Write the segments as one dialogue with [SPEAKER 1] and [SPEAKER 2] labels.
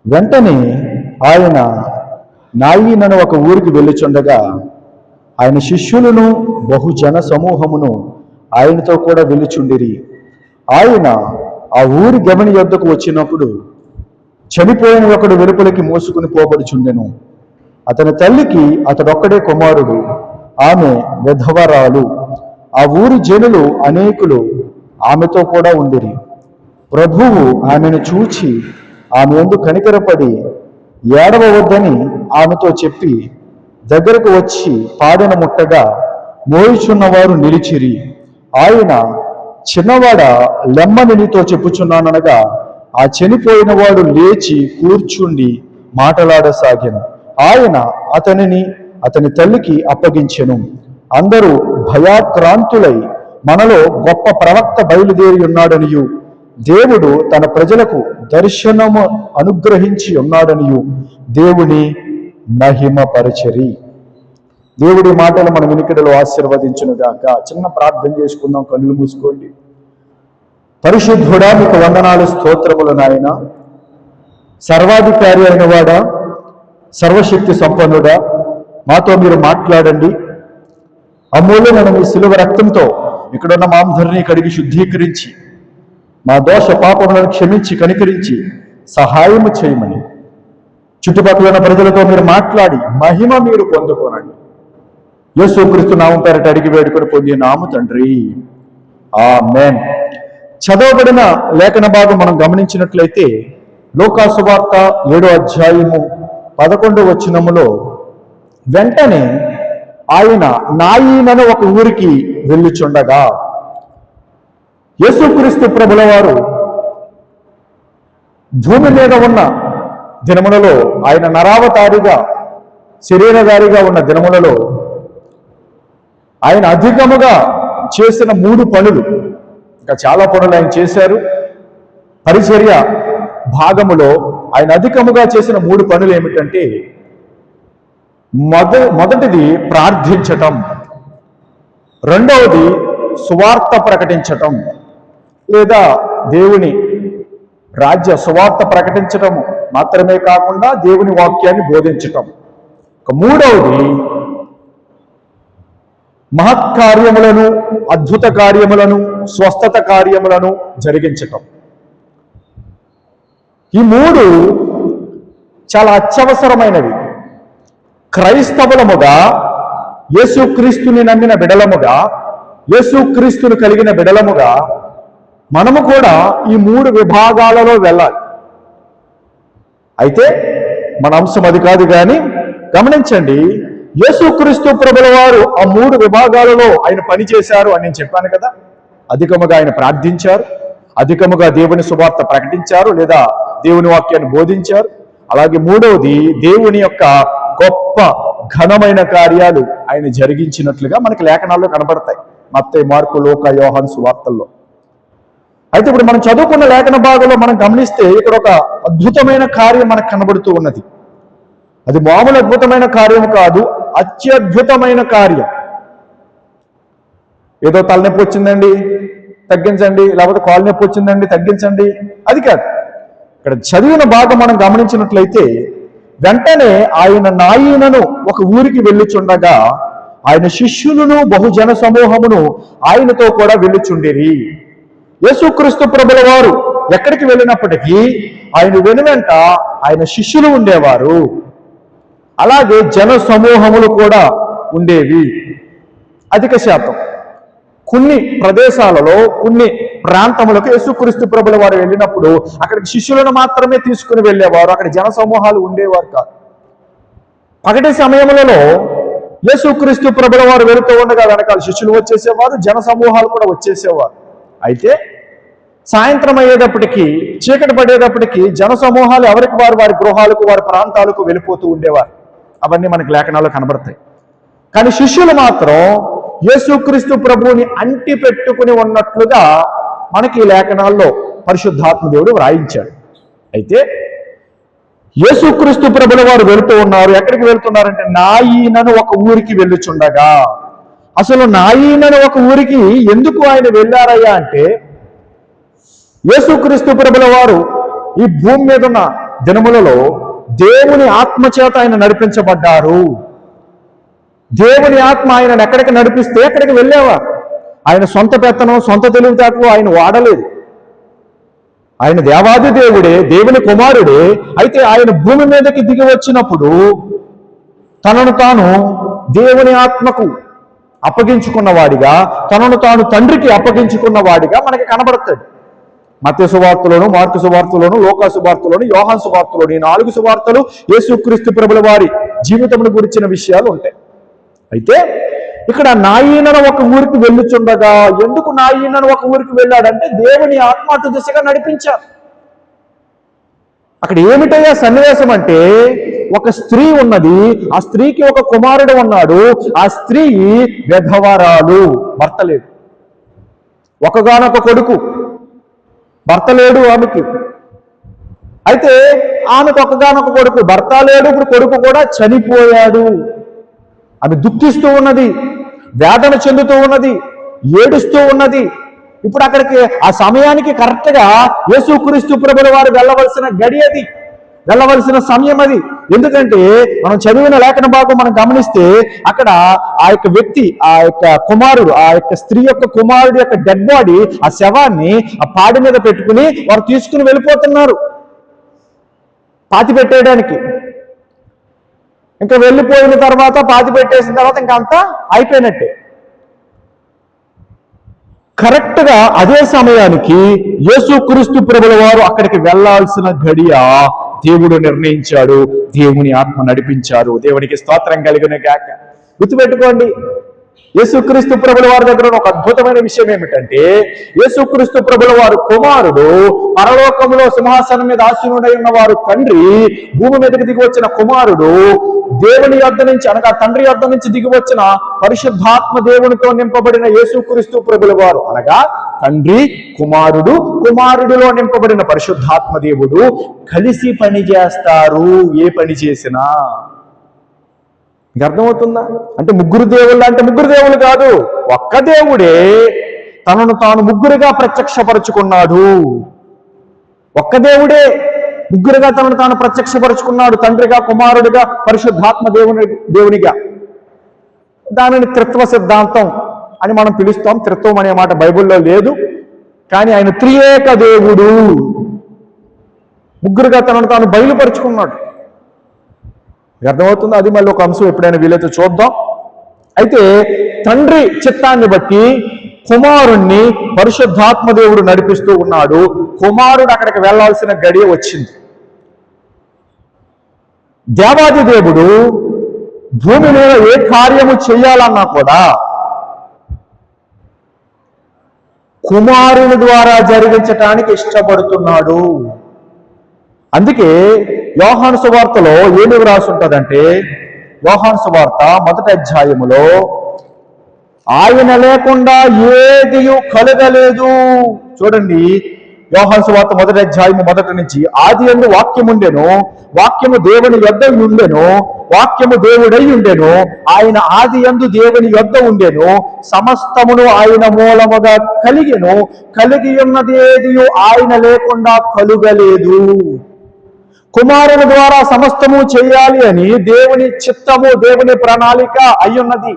[SPEAKER 1] వెంటనే ఆయన నాయీనను ఒక ఊరికి వెళ్ళుచుండగా ఆయన శిష్యులను బహుజన సమూహమును ఆయనతో కూడా వెళ్ళుచుండిరి. ఆయన ఆ ఊరి గమని యొద్దకు వచ్చినప్పుడు చనిపోయిన ఒకడు వెలుపలికి మోసుకుని పోబడుచుండెను. అతని తల్లికి అతడొక్కడే కుమారుడు, ఆమె విధవరాలు. ఆ ఊరి జనులు అనేకులు ఆమెతో కూడా ఉండిరి. ప్రభువు ఆమెను చూచి ఆమె యందు కనికరపడి ఏడవవద్దని ఆమెతో చెప్పి దగ్గరకు వచ్చి పాడెన ముట్టగా మోయిచున్నవారు నిలిచిరి. ఆయన, చిన్నవాడ లెమ్మని నీతో చెప్పుచున్నాననగా ఆ చనిపోయిన వాడు లేచి కూర్చుండి మాటలాడసాగాను. ఆయన అతనిని అతని తల్లికి అప్పగించెను. అందరూ భయాక్రాంతులై మనలో గొప్ప ప్రవక్త బయలుదేరి ఉన్నాడనియు దేవుడు తన ప్రజలకు దర్శనము అనుగ్రహించి ఉన్నాడనియు దేవుని మహిమపరచరి. దేవుడి మాటలు మన వినికిడిలో ఆశీర్వదించునుగాక. చిన్న ప్రార్థన చేసుకుందాం, కళ్ళు మూసుకోండి. పరిశుద్ధుడా, మీకు వందనాలు, స్తోత్రములు నాయన. సర్వాధికారి అయిన వాడా, సర్వశక్తి సంపన్నుడా, మాతో మీరు మాట్లాడండి. అమూల్యమైన మీ శిలువ రక్తంతో ఇక్కడున్న మా అందరినీ కడిగి శుద్ధీకరించి మా దోష పాపములను క్షమించి కనికరించి సహాయము చేయమని చుట్టుపక్కల ఉన్న ప్రజలతో మీరు మాట్లాడి మహిమ మీరు పొందుకోనండి. యేసుక్రీస్తు నామం పేరట అడిగి వేడుకొని పొందినాము తండ్రి, ఆమేన్. చదవబడిన లేఖన భాగం మనం గమనించినట్లయితే లూకా సువార్త 7వ అధ్యాయము 11వ వచనములో వెంటనే ఆయన నాయీనను ఒక ఊరికి వెళ్ళుచుండగా, యేసుక్రీస్తు ప్రభుల వారు భూమి మీద ఉన్న దినములలో, ఆయన నరావతారిగా శరీరధారిగా ఉన్న దినములలో ఆయన అధికముగా చేసిన 3 పనులు, ఇంకా చాలా పనులు ఆయన చేశారు. పరిచర్య భాగములో ఆయన అధికముగా చేసిన 3 పనులు ఏమిటంటే, మొదటిది ప్రార్థించటం, రెండవది సువార్త ప్రకటించటం లేదా దేవుని రాజ్య సువార్త ప్రకటించటం మాత్రమే కాకుండా దేవుని వాక్యాన్ని బోధించటం. మూడవది మహత్కార్యములను, అద్భుత కార్యములను, స్వస్థత కార్యములను జరిగించటం. ఈ 3 చాలా అత్యవసరమైనవి. క్రైస్తవులముగా, యేసుక్రీస్తుని నమ్మిన బిడలముగా, యేసుక్రీస్తును కలిగిన బిడలముగా మనము కూడా ఈ 3 విభాగాలలో వెళ్ళాలి. అయితే మన అంశం అది కాదు, కానీ గమనించండి, యేసుక్రీస్తు ప్రభుల వారు ఆ 3 విభాగాలలో ఆయన పనిచేశారు అని నేను చెప్పాను కదా. అధికముగా ఆయన ప్రార్థించారు, అధికముగా దేవుని సువార్త ప్రకటించారు లేదా దేవుని వాక్యాన్ని బోధించారు. అలాగే మూడవది దేవుని యొక్క గొప్ప ఘనమైన కార్యాలు ఆయన జరిగించినట్లుగా మనకి లేఖనాల్లో కనబడతాయి, మత్తయి, మార్కు, లూకా, యోహాను సువార్తల్లో. అయితే ఇప్పుడు మనం చదువుకున్న లేఖన భాగంలో మనం గమనిస్తే ఇక్కడ ఒక అద్భుతమైన కార్యం మనకు కనబడుతూ ఉన్నది. అది మామూలు అద్భుతమైన కార్యం కాదు, అత్యద్భుతమైన కార్యం. ఏదో తలనొప్పి వచ్చిందండి తగ్గించండి, లేకపోతే కాలు నొప్పి వచ్చిందండి తగ్గించండి, అది కాదు. ఇక్కడ చదివిన భాగం మనం గమనించినట్లయితే వెంటనే ఆయన నాయీనను ఒక ఊరికి వెళ్ళుచుండగా ఆయన శిష్యులను బహుజన సమూహమును ఆయనతో కూడా వెళ్ళుచుండిరి. యేసుక్రీస్తు ప్రభుల వారు ఎక్కడికి వెళ్ళినప్పటికీ ఆయన వెనువెంట ఆయన శిష్యులు ఉండేవారు, అలాగే జన సమూహములు కూడా ఉండేవి. అధిక శాతం కొన్ని ప్రదేశాలలో, కొన్ని ప్రాంతములకు యేసుక్రీస్తు ప్రభుల వారు వెళ్ళినప్పుడు అక్కడికి శిష్యులను మాత్రమే తీసుకుని వెళ్ళేవారు, అక్కడ జన సమూహాలు ఉండేవారు కాదు. పగటి సమయములలో యేసుక్రీస్తు ప్రభుల వారు వెళుతూ ఉండగా వెనకాల శిష్యులు వచ్చేసేవారు, జన సమూహాలు కూడా వచ్చేసేవారు. అయితే సాయంత్రం అయ్యేటప్పటికీ, చీకటి పడేటప్పటికీ జన సమూహాలు ఎవరికి వారు వారి గృహాలకు, వారి ప్రాంతాలకు వెళ్ళిపోతూ ఉండేవారు. అవన్నీ మనకి లేఖనాల్లో కనబడతాయి. కానీ శిష్యులు మాత్రం యేసుక్రీస్తు ప్రభువుని అంటి పెట్టుకుని ఉన్నట్లుగా మనకి ఈ లేఖనాల్లో పరిశుద్ధాత్మ దేవుడు వ్రాయించాడు. అయితే యేసుక్రీస్తు ప్రభుల వారు వెళుతూ ఉన్నారు. ఎక్కడికి వెళ్తున్నారంటే నాయీనను ఒక ఊరికి వెళ్ళుచుండగా. అసలు నాయీనను ఒక ఊరికి ఎందుకు ఆయన వెళ్ళారయ్యా అంటే, యేసుక్రీస్తు ప్రభుల వారు ఈ భూమి మీద ఉన్న దినములలో దేవుని ఆత్మచేత ఆయన నడిపించబడ్డారు. దేవుని ఆత్మ ఆయనను ఎక్కడికి నడిపిస్తే ఎక్కడికి వెళ్ళేవారు. ఆయన సొంత పెత్తనం, సొంత తెలివితేటలు ఆయన వాడలేదు. ఆయన దేవాది దేవుడే, దేవుని కుమారుడే. అయితే ఆయన భూమి మీదకి దిగి వచ్చినప్పుడు తనను తాను దేవుని ఆత్మకు అప్పగించుకున్నవాడిగా, తనను తాను తండ్రికి అప్పగించుకున్నవాడిగా మనకి కనబడతాడు. మత్తయి సువార్తలోను, మార్కు సువార్తలోను, లూకా సువార్తలోను, యోహాను సువార్తలోను, ఈ 4 సువార్తలు యేసుక్రీస్తు ప్రభుల వారి జీవితమును గురించిన విషయాలు ఉంటాయి. అయితే ఇక్కడ నాయీనను ఒక ఊరికి వెళ్ళుచుండగా, ఎందుకు నాయీనను ఒక ఊరికి వెళ్ళాడంటే దేవుని ఆత్మ అటు దిశగా నడిపించారు. అక్కడ ఏమిటయ్యా సన్నివేశం అంటే, ఒక స్త్రీ ఉన్నది, ఆ స్త్రీకి ఒక కుమారుడు ఉన్నాడు. ఆ స్త్రీ విధవరాలు, భర్త లేడు. ఒకగానొక కొడుకు, భర్త లేడు ఆమెకి. అయితే ఆమెకు ఒకగానొక కొడుకు, భర్త లేడు, ఇప్పుడు కొడుకు కూడా చనిపోయాడు. ఆమె దుఃఖిస్తూ ఉన్నది, వేదన చెందుతూ ఉన్నది, ఏడుస్తూ ఉన్నది. ఇప్పుడు అక్కడికి ఆ సమయానికి కరెక్ట్గా యేసుక్రీస్తు ప్రభుల వారు వెళ్ళవలసిన గడి అది, వెళ్ళవలసిన సమయం అది. ఎందుకంటే మనం చదివిన లేఖన భాగం మనం గమనిస్తే అక్కడ ఆ యొక్క వ్యక్తి, ఆ యొక్క కుమారుడు, ఆ యొక్క స్త్రీ యొక్క కుమారుడు యొక్క డెడ్ బాడీ, ఆ శవాన్ని ఆ పాడి మీద పెట్టుకుని వారు తీసుకుని వెళ్ళిపోతున్నారు పాతి పెట్టేయడానికి. ఇంకా వెళ్ళిపోయిన తర్వాత, పాతి పెట్టేసిన తర్వాత ఇంకా అంతా అయిపోయినట్టే. కరెక్ట్గా అదే సమయానికి యేసుక్రీస్తు ప్రభుల వారు అక్కడికి వెళ్లాల్సిన గడియ దేవుడు నిర్ణయించాడు. దేవుని ఆత్మ నడిపించారు. దేవునికి స్తోత్రం కలిగిన గాక. గుర్తుపెట్టుకోండి, యేసుక్రీస్తు ప్రభుల వారి దగ్గర ఒక అద్భుతమైన విషయం ఏమిటంటే, యేసుక్రీస్తు ప్రభుల వారు కుమారుడు, పరలోకంలో సింహాసనం మీద ఆసీనుడై ఉన్న వారు తండ్రి, భూమి మీదకి దిగి వచ్చిన కుమారుడు, దేవుని యొద్ద నుంచి అనగా తండ్రి యొద్ద నుంచి దిగి వచ్చిన పరిశుద్ధాత్మ దేవునితో నింపబడిన యేసుక్రీస్తు ప్రభుల వారు, అనగా తండ్రి, కుమారుడు, కుమారుడిలో నింపబడిన పరిశుద్ధాత్మ దేవుడు కలిసి పని చేస్తారు. ఏ పని చేసినా. అర్థమవుతుందా? అంటే ముగ్గురు దేవుళ్ళు అంటే ముగ్గురు దేవుళ్ళు కాదు, ఒక్క దేవుడే తనను తాను ముగ్గురుగా ప్రత్యక్షపరుచుకున్నాడు. ఒక్క దేవుడే ముగ్గురుగా తనను తాను ప్రత్యక్షపరుచుకున్నాడు. తండ్రిగా, కుమారుడిగా, పరిశుద్ధాత్మ దేవునిగా. దానిని త్రిత్వ సిద్ధాంతం అని మనం పిలుస్తాం. త్రిత్వం అనే మాట బైబిల్లో లేదు, కానీ ఆయన త్రియేక దేవుడు. ముగ్గురుగా తనను తాను బయలుపరుచుకున్నాడు. అర్థమవుతుందో? అది మళ్ళీ ఒక అంశం ఎప్పుడైనా వీలైతే చూద్దాం. అయితే తండ్రి చిత్తాన్ని బట్టి కుమారుణ్ణి పరిశుద్ధాత్మ దేవుడు నడిపిస్తూ ఉన్నాడు. కుమారుడు అక్కడికి వెళ్లాల్సిన గడియ వచ్చింది. దేవాది దేవుడు భూమి మీద ఏ కార్యము చేయాలన్నా కూడా కుమారుని ద్వారా జరిగించటానికి ఇష్టపడుతున్నాడు. అందుకే యోహాను సువార్తలో ఏమి వ్రాసి ఉంటుందంటే, యోహాను సువార్త 1వ అధ్యాయములో ఆయన లేకుండా ఏదియు కలగలేదు. చూడండి, యోహాను సువార్త 1వ అధ్యాయము 1 నుంచి, ఆది యందు వాక్యము ఉండెను, వాక్యము దేవుని యొద్ద ఉండెను, వాక్యము దేవుడై ఉండెను, ఆయన ఆది యందు దేవుని యొద్ద ఉండెను, సమస్తమును ఆయన మూలముగా కలిగెను, కలిగి ఉన్నదేదియు ఆయన లేకుండా కలుగలేదు. కుమారుని ద్వారా సమస్తము చేయాలి అని దేవుని చిత్తము, దేవుని ప్రణాళిక అయ్యున్నది.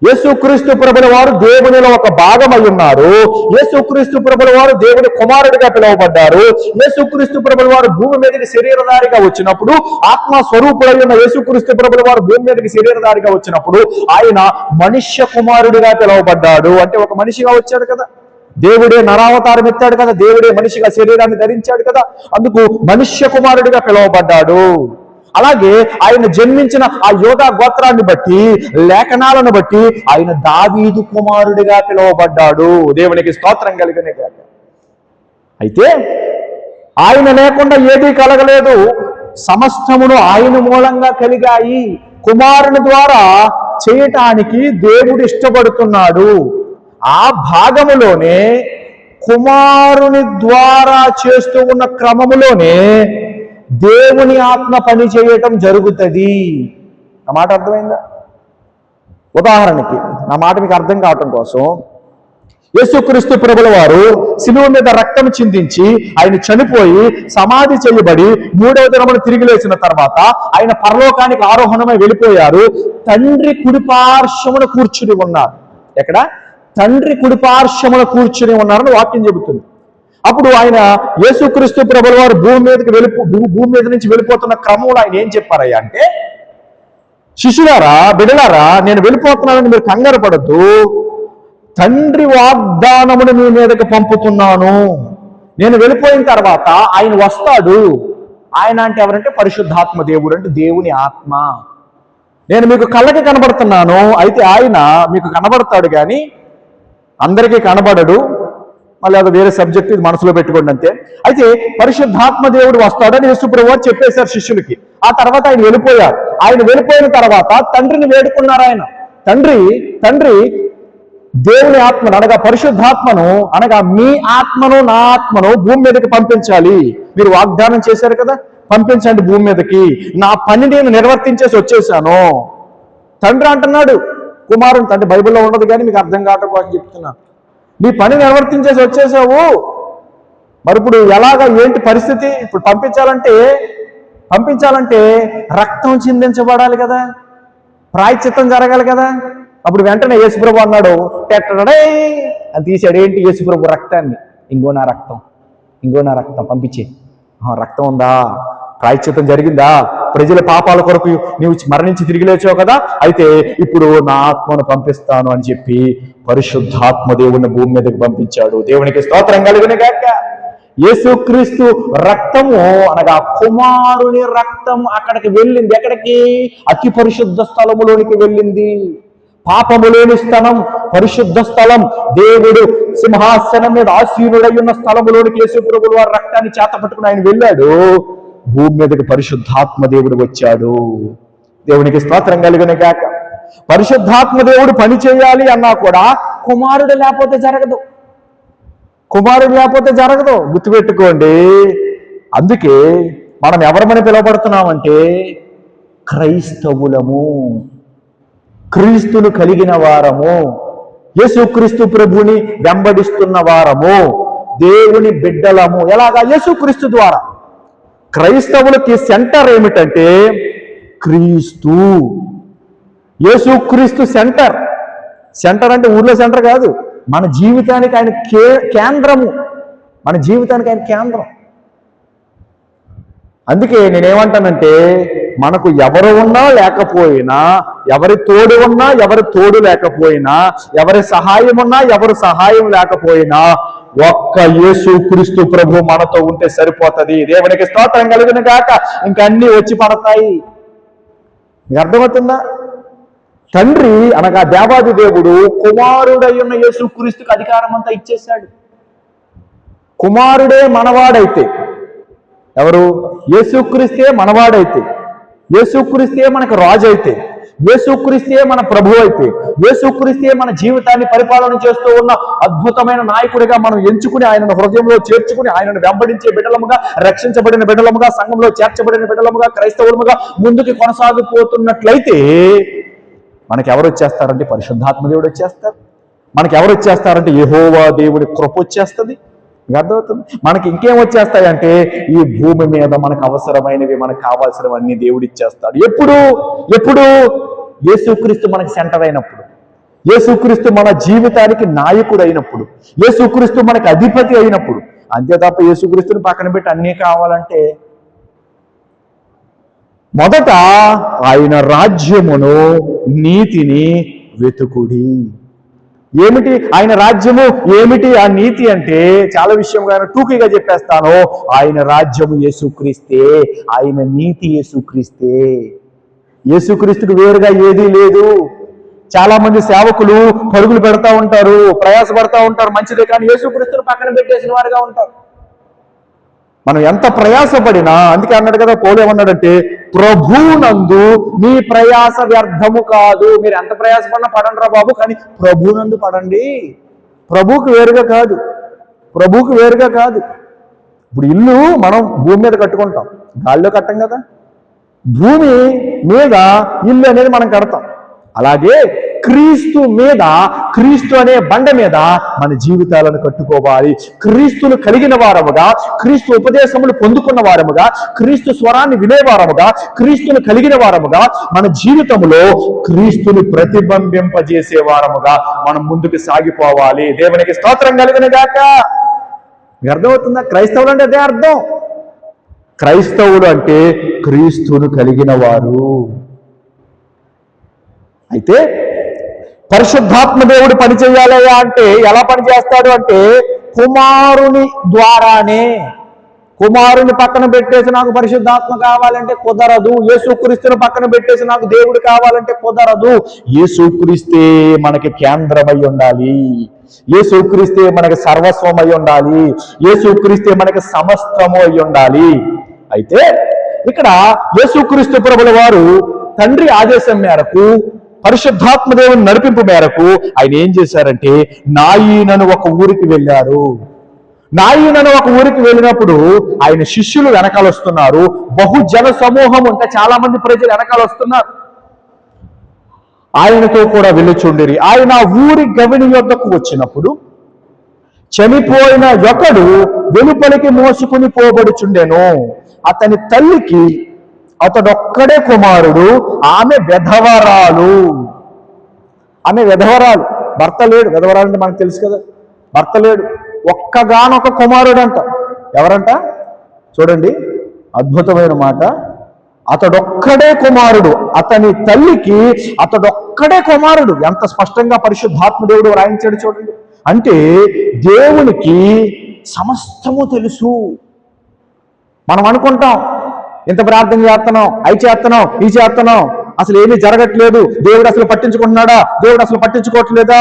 [SPEAKER 1] యేసుక్రీస్తు ప్రభుల వారు దేవునిలో ఒక భాగం అయి ఉన్నారు. యేసుక్రీస్తు ప్రభుల వారు దేవుని కుమారుడిగా పిలువబడ్డారు. యేసుక్రీస్తు ప్రభుల వారు భూమి మీదకి శరీరధారిగా వచ్చినప్పుడు, ఆత్మ స్వరూపుడై ఉన్న యేసుక్రీస్తు ప్రభుల వారు భూమి మీదకి శరీరధారిగా వచ్చినప్పుడు ఆయన మనుష్య కుమారుడిగా పిలువబడ్డాడు. అంటే ఒక మనిషిగా వచ్చాడు కదా, దేవుడే నరావతారం ఎత్తాడు కదా, దేవుడే మనిషిగా శరీరాన్ని ధరించాడు కదా, అందుకు మనుష్య కుమారుడిగా పిలువబడ్డాడు. అలాగే ఆయన జన్మించిన ఆ యోధా గోత్రాన్ని బట్టి, లేఖనాలను బట్టి ఆయన దావీదు కుమారుడిగా పిలువబడ్డాడు. దేవునికి స్తోత్రం కలిగిన గాక. అయితే ఆయన లేకుండా ఏదీ కలగలేదు, సమస్తమును ఆయన మూలంగా కలిగాయి. కుమారుని ద్వారా చేయటానికి దేవుడు ఇష్టపడుతున్నాడు. ఆ భాగములోనే, కుమారుని ద్వారా చేస్తూ ఉన్న క్రమములోనే దేవుని ఆత్మ పని చేయటం జరుగుతుంది. నా మాట అర్థమైందా? ఉదాహరణకి, నా మాట మీకు అర్థం కావటం కోసం, యేసుక్రీస్తు ప్రభుల వారు శిలువ మీద రక్తం చిందించి ఆయన చనిపోయి సమాధి చేయబడి 3వ దినమున తిరిగి లేచిన తర్వాత ఆయన పరలోకానికి ఆరోహణమై వెళ్ళిపోయారు. తండ్రి కుడిపార్శ్వమున కూర్చుని ఉన్నారు. ఎక్కడ? తండ్రి కుడిపార్శ్వమున కూర్చుని ఉన్నారని వాక్యం చెబుతుంది. అప్పుడు ఆయన యేసుక్రీస్తు ప్రభుల వారు భూమి మీద నుంచి వెళ్ళిపోతున్న క్రమంలో ఆయన ఏం చెప్పారయ్యా అంటే, శిష్యులారా, బిడ్డలారా, నేను వెళ్ళిపోతున్నానని మీరు కంగారు పడద్దు. తండ్రి వాగ్దానమును మీ మీదకి పంపుతున్నాను. నేను వెళ్ళిపోయిన తర్వాత ఆయన వస్తాడు. ఆయన అంటే ఎవరంటే పరిశుద్ధాత్మ దేవుడు, అంటే దేవుని ఆత్మ. నేను మీకు కళ్ళకి కనబడుతున్నాను, అయితే ఆయన మీకు కనబడతాడు కానీ అందరికీ కనబడడు. మళ్ళీ అది వేరే సబ్జెక్ట్, ఇది మనసులో పెట్టుకోండి అంతే. అయితే పరిశుద్ధాత్మ దేవుడు వస్తాడని యేసుప్రభువు వారు చెప్పేశారు శిష్యులకి. ఆ తర్వాత ఆయన వెళ్ళిపోయారు. ఆయన వెళ్ళిపోయిన తర్వాత తండ్రిని వేడుకున్నారు. ఆయన తండ్రి దేవుని ఆత్మను అనగా పరిశుద్ధాత్మను అనగా మీ ఆత్మను నా ఆత్మను భూమి మీదకి పంపించాలి. మీరు వాగ్దానం చేశారు కదా, పంపించండి భూమి మీదకి. నా పని నేను నిర్వర్తించేసి వచ్చేసాను. తండ్రి అంటున్నాడు కుమారుని. తండ్రి బైబిల్లో ఉండదు కానీ మీకు అర్థం కావటం కోసం చెప్తున్నాను. నీ పని నిర్వర్తించేసి వచ్చేసావు, మరి ఇప్పుడు ఎలాగా ఏంటి పరిస్థితి? ఇప్పుడు పంపించాలంటే రక్తం చిందించబడాలి కదా, ప్రాయశ్చిత్తం జరగాలి కదా. అప్పుడు వెంటనే యేసుప్రభు అన్నాడు, టెట్టడే అని తీసాడు. ఏంటి? యేసుప్రభు రక్తాన్ని. ఇంకో నా రక్తం పంపించే. రక్తం ఉందా? ప్రాయశ్చిత్తం జరిగిందా? ప్రజల పాపాల కొరకు నీవు మరణించి తిరిగి లేచావు కదా, అయితే ఇప్పుడు నా ఆత్మను పంపిస్తాను అని చెప్పి పరిశుద్ధాత్మ దేవుని భూమి మీదకి పంపించాడు. దేవునికి స్తోత్రం కలుగును గాక. యేసుక్రీస్తు రక్తము అనగా కుమారుని రక్తం అక్కడికి వెళ్ళింది. ఎక్కడికి? అతి పరిశుద్ధ స్థలములోనికి వెళ్ళింది. పాపము లేని స్థలం, పరిశుద్ధ స్థలం, దేవుడు సింహాసనం మీద ఆసీనుడై ఉన్న స్థలములోనికి యేసుప్రభువు వారి రక్తాన్ని చేత పట్టుకుని ఆయన వెళ్ళాడు. భూమి మీదకి పరిశుద్ధాత్మ దేవుడు వచ్చాడు. దేవునికి స్తోత్రం కలుగును గాక. పరిశుద్ధాత్మ దేవుడు పని చేయాలి అన్నా కూడా కుమారుడు లేకపోతే జరగదు. గుర్తుపెట్టుకోండి. అందుకే మనం ఎవరమని పిలువబడుతున్నామంటే క్రైస్తవులము, క్రీస్తును కలిగిన వారము, యేసుక్రీస్తు ప్రభుని వెంబడిస్తున్న వారము, దేవుని బిడ్డలము. ఎలాగా? యేసుక్రీస్తు ద్వారా. క్రైస్తవులకి సెంటర్ ఏమిటంటే క్రీస్తు. యేసుక్రీస్తు సెంటర్ అంటే ఊర్లో సెంటర్ కాదు, మన జీవితానికి ఆయన కేంద్రము. కేంద్రం. అందుకే నేనేమంటానంటే, మనకు ఎవరు ఉన్నా లేకపోయినా, ఎవరి తోడు ఉన్నా ఎవరి తోడు లేకపోయినా, ఎవరి సహాయం ఉన్నా ఎవరి సహాయం లేకపోయినా, ఒక్క యేసుక్రీస్తు ప్రభు మనతో ఉంటే సరిపోతుంది. దేవునికి స్తోత్రం కలుగును గాక. ఇంకా అన్ని వచ్చి పడతాయి. మీకు అర్థమవుతుందా? తండ్రి అనగా దేవాది దేవుడు కుమారుడై ఉన్న యేసుక్రీస్తుకి అధికారం అంతా ఇచ్చేశాడు. కుమారుడే మనవాడైతే, ఎవరు? యేసుక్రీస్తే మనవాడైతే, యేసుక్రీస్తే మనకు రాజు అయితే, యేసుక్రీస్తే మన ప్రభు అయితే, యేసుక్రీస్తే మన జీవితాన్ని పరిపాలన చేస్తూ ఉన్న అద్భుతమైన నాయకుడిగా మనం ఎంచుకుని ఆయనను హృదయంలో చేర్చుకుని ఆయనను వెంబడించే బిడ్డలముగా, రక్షించబడిన బిడ్డలముగా, సంఘంలో చేర్చబడిన బిడ్డలముగా, క్రైస్తవులముగా ముందుకు కొనసాగిపోతున్నట్లయితే మనకి ఎవరు వచ్చేస్తారంటే పరిశుద్ధాత్మ దేవుడు వచ్చేస్తారు. మనకి ఎవరు వచ్చేస్తారంటే యెహోవా దేవుడి కృప వచ్చేస్తుంది. అర్థమవుతుంది? మనకి ఇంకేం వచ్చేస్తాయంటే ఈ భూమి మీద మనకు అవసరమైనవి, మనకు కావాల్సినవన్నీ దేవుడు ఇచ్చేస్తాడు. ఎప్పుడు? యేసుక్రీస్తు మనకి సెంటర్ అయినప్పుడు, యేసుక్రీస్తు మన జీవితానికి నాయకుడు అయినప్పుడు, యేసుక్రీస్తు మనకి అధిపతి అయినప్పుడు. అంతే తప్ప యేసుక్రీస్తుని పక్కన పెట్టి అన్నీ కావాలంటే, మొదట ఆయన రాజ్యమును నీతిని వెతుకుడి. ఏమిటి ఆయన రాజ్యము, ఏమిటి ఆ నీతి అంటే చాలా విషయంగా టూకీగా చెప్పేస్తాను. ఆయన రాజ్యము యేసుక్రీస్తే, ఆయన నీతి యేసుక్రీస్తే. యేసుక్రీస్తుకు వేరుగా ఏదీ లేదు. చాలా మంది సేవకులు పరుగులు పెడతా ఉంటారు, ప్రయాసపడతా ఉంటారు, మంచిదే, కానీ యేసుక్రీస్తును పక్కన పెట్టేసిన వారుగా ఉంటారు. మనం ఎంత ప్రయాసపడినా, అందుకే అన్నాడు కదా పౌలు ఏమన్నాడంటే, ప్రభునందు మీ ప్రయాస వ్యర్థము కాదు. మీరు ఎంత ప్రయాసపడినా పడండి రా బాబు, కానీ ప్రభునందు పడండి. ప్రభువుకు వేరుగా కాదు. ఇప్పుడు ఇల్లు మనం భూమి మీద కట్టుకుంటాం, గాల్లో కట్టం కదా. భూమి మీద ఇల్లు అనేది మనం కడతాం. అలాగే క్రీస్తు మీద, క్రీస్తు అనే బండ మీద మన జీవితాలను కట్టుకోవాలి. క్రీస్తును కలిగిన వారముగా, క్రీస్తు ఉపదేశములు పొందుకున్న వారముగా, క్రీస్తు స్వరాన్ని వినేవారముగా, క్రీస్తును కలిగిన వారముగా మన జీవితంలో క్రీస్తుని ప్రతిబింబింపజేసే వారముగా మనం ముందుకు సాగిపోవాలి. దేవునికి స్తోత్రం కలుగును గాక. మీకు అర్థమవుతుందా? క్రైస్తవులు అంటే అదే అర్థం. క్రైస్తవుడు అంటే క్రీస్తును కలిగిన వారు. అయితే పరిశుద్ధాత్మ దేవుడు పని చేయాలయ్యా అంటే ఎలా పని చేస్తాడు అంటే కుమారుని ద్వారానే. కుమారుని పక్కన పెట్టేసి నాకు పరిశుద్ధాత్మ కావాలంటే కుదరదు. యేసుక్రీస్తుని పక్కన పెట్టేసి నాకు దేవుడు కావాలంటే కుదరదు. యేసుక్రీస్తే మనకి కేంద్రమై ఉండాలి. యేసుక్రీస్తే మనకి సర్వస్వం అయి ఉండాలి. యేసుక్రీస్తే మనకి సమస్తము అయి ఉండాలి. అయితే ఇక్కడ యేసుక్రీస్తు ప్రభుల వారు తండ్రి ఆదేశం మేరకు, పరిశుద్ధాత్మ దేవుని నడిపింపు మేరకు ఆయన ఏం చేశారంటే నాయీనను ఒక ఊరికి వెళ్ళారు. నాయీనను ఒక ఊరికి వెళ్ళినప్పుడు ఆయన శిష్యులు వెనకాల వస్తున్నారు. బహుజన సమూహం ఉంటే చాలా మంది ప్రజలు వెనకాల వస్తున్నారు. ఆయనతో కూడా వెళ్ళుచుండిరి. ఆయన ఊరి గవిని యొద్దకు వచ్చినప్పుడు చనిపోయిన ఒకడు వెలుపలికి మోసుకుని పోబడుచుండెను. అతని తల్లికి అతడొక్కడే కుమారుడు, ఆమె విధవరాలు. ఆమె విధవరాలు, భర్త లేడు. విధవరాలు అంటే మనకు తెలుసు కదా, భర్త లేడు. ఒక్కగానొక్క కుమారుడు అంట. ఎవరంట చూడండి, అద్భుతమైన మాట. అతడొక్కడే కుమారుడు, అతని తల్లికి అతడొక్కడే కుమారుడు. ఎంత స్పష్టంగా పరిశుద్ధాత్మ దేవుడు రాయించాడు చూడండి. అంటే దేవునికి సమస్తము తెలుసు. మనం అనుకుంటాం ఇంత ప్రార్థన చేస్తున్నాం, అవి చేస్తున్నాం, ఈ చేస్తున్నాం, అసలు ఏమీ జరగట్లేదు, దేవుడు అసలు పట్టించుకుంటున్నాడా, దేవుడు అసలు పట్టించుకోవట్లేదా?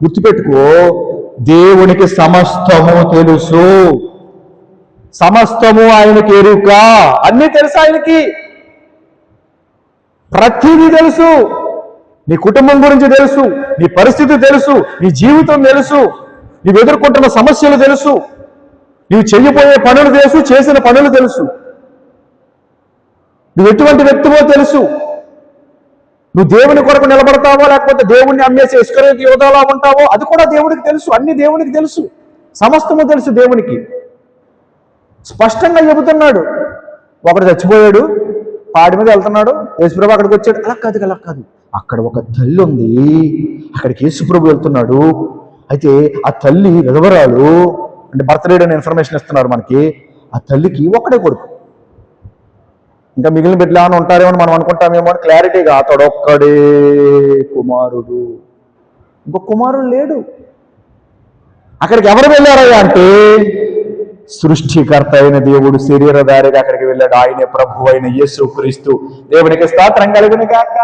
[SPEAKER 1] గుర్తుపెట్టుకో, దేవునికి సమస్తము తెలుసు. సమస్తము ఆయనకి ఎరుక. అన్నీ తెలుసు ఆయనకి. ప్రతిదీ తెలుసు. నీ కుటుంబం గురించి తెలుసు, నీ పరిస్థితి తెలుసు, నీ జీవితం తెలుసు, నీవు ఎదుర్కొంటున్న సమస్యలు తెలుసు, నీవు చెయ్యబోయే పనులు తెలుసు, చేసిన పనులు తెలుసు, నువ్వు ఎటువంటి వ్యక్తివో తెలుసు, నువ్వు దేవుని కొరకు నిలబడతావో లేకపోతే దేవుణ్ణి అమ్మేసి ఇస్కరియోతు యూదాలా ఉంటావో అది కూడా దేవునికి తెలుసు. అన్ని దేవునికి తెలుసు, సమస్తము తెలుసు దేవునికి. స్పష్టంగా చెబుతున్నాడు. ఒకడు చచ్చిపోయాడు, పాడి మీద వెళ్తున్నాడు, యేసుప్రభు అక్కడికి వచ్చాడు. అలా కాదు, అలా కాదు. అక్కడ ఒక తల్లి ఉంది, అక్కడికి యేసుప్రభు వెళ్తున్నాడు. అయితే ఆ తల్లి విధవరాలు, అంటే భర్త లేడని ఇన్ఫర్మేషన్ ఇస్తున్నారు మనకి. ఆ తల్లికి ఒక్కడే కొడుకు. ఇంకా మిగిలిన బిడ్డలు ఏమైనా ఉంటారేమో మనం అనుకుంటామేమో అని క్లారిటీగా అతడొక్కడే కుమారుడు, ఇంకొక కుమారుడు లేడు. అక్కడికి ఎవరు వెళ్ళారయ్యా అంటే సృష్టికర్త అయిన దేవుడు శరీరధారిగా అక్కడికి వెళ్ళాడు. ఆయనే ప్రభు అయిన యేసుక్రీస్తు. దేవునికి స్తోత్రం కలుగును గాక.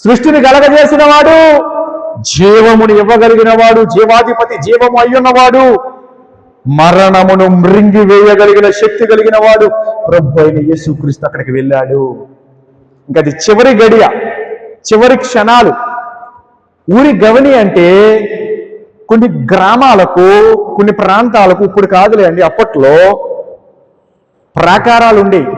[SPEAKER 1] సృష్టిని కలగజేసిన వాడు, జీవమును ఇవ్వగలిగిన వాడు, జీవాధిపతి, జీవము అయ్యున్నవాడు, మరణమును మృంగి వేయగలిగిన శక్తి కలిగిన వాడు ప్రభు అయిన యేసుక్రీస్తు అక్కడికి వెళ్ళాడు. ఇంకా అది చివరి గడియ, చివరి క్షణాలు. ఊరి గవని అంటే కొన్ని గ్రామాలకు, కొన్ని ప్రాంతాలకు, ఇప్పుడు కాదులే అండి, అప్పట్లో ప్రాకారాలు ఉండేవి.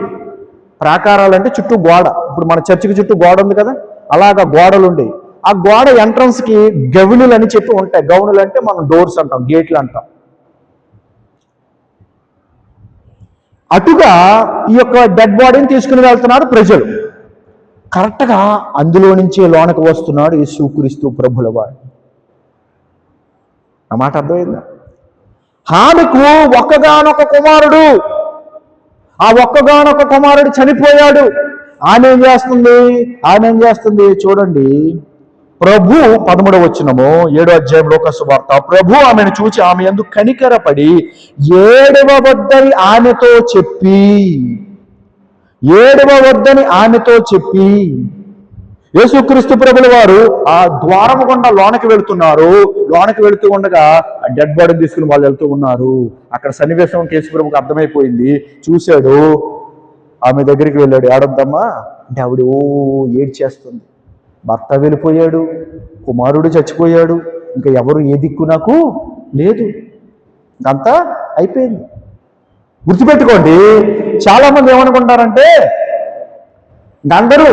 [SPEAKER 1] ప్రాకారాలు అంటే చుట్టూ గోడ. ఇప్పుడు మన చర్చికి చుట్టూ గోడ ఉంది కదా, అలాగా గోడలు ఉండేవి. ఆ గోడ ఎంట్రన్స్కి గవునులు అని చెప్పి ఉంటాయి. గవునులు అంటే మనం డోర్స్ అంటాం, గేట్లు అంటాం. అటుగా ఈ యొక్క డెడ్ బాడీని తీసుకుని వెళ్తున్నారు ప్రజలు. కరెక్ట్గా అందులో నుంచి లోనకు వస్తున్నాడు యేసుక్రీస్తు ప్రభుల వారు. ఆ మాట అర్థమైందా? ఆమెకు ఒక్కగానొక కుమారుడు, ఆ ఒక్కగానొక కుమారుడు చనిపోయాడు. ఆమె ఏం చేస్తుంది చూడండి. ప్రభు 13వ వచనము 7వ అధ్యాయం లోకాసు వార్త. ప్రభు ఆమెను చూచి ఆమె యందు కనికరపడి ఏడవవద్దని ఆమెతో చెప్పి యేసుక్రీస్తు ప్రభుల వారు ఆ ద్వారము గుండా లోనకి వెళుతున్నారు. లోనకి వెళుతూ ఉండగా ఆ డెడ్ బాడీని తీసుకుని వాళ్ళు వెళ్తూ ఉన్నారు. అక్కడ సన్నివేశం యేసు ప్రభుకి అర్థమైపోయింది. చూశాడు, ఆమె దగ్గరికి వెళ్ళాడు. ఏడొద్దమ్మా అంటే ఆవిడ ఏడ్చేస్తుంది. భర్త వెళ్ళిపోయాడు, కుమారుడు చచ్చిపోయాడు, ఇంకా ఎవరు ఏ దిక్కు నాకు లేదు, ఇంకంతా అయిపోయింది. గుర్తుపెట్టుకోండి, చాలా మంది ఏమనుకుంటారంటే అందరూ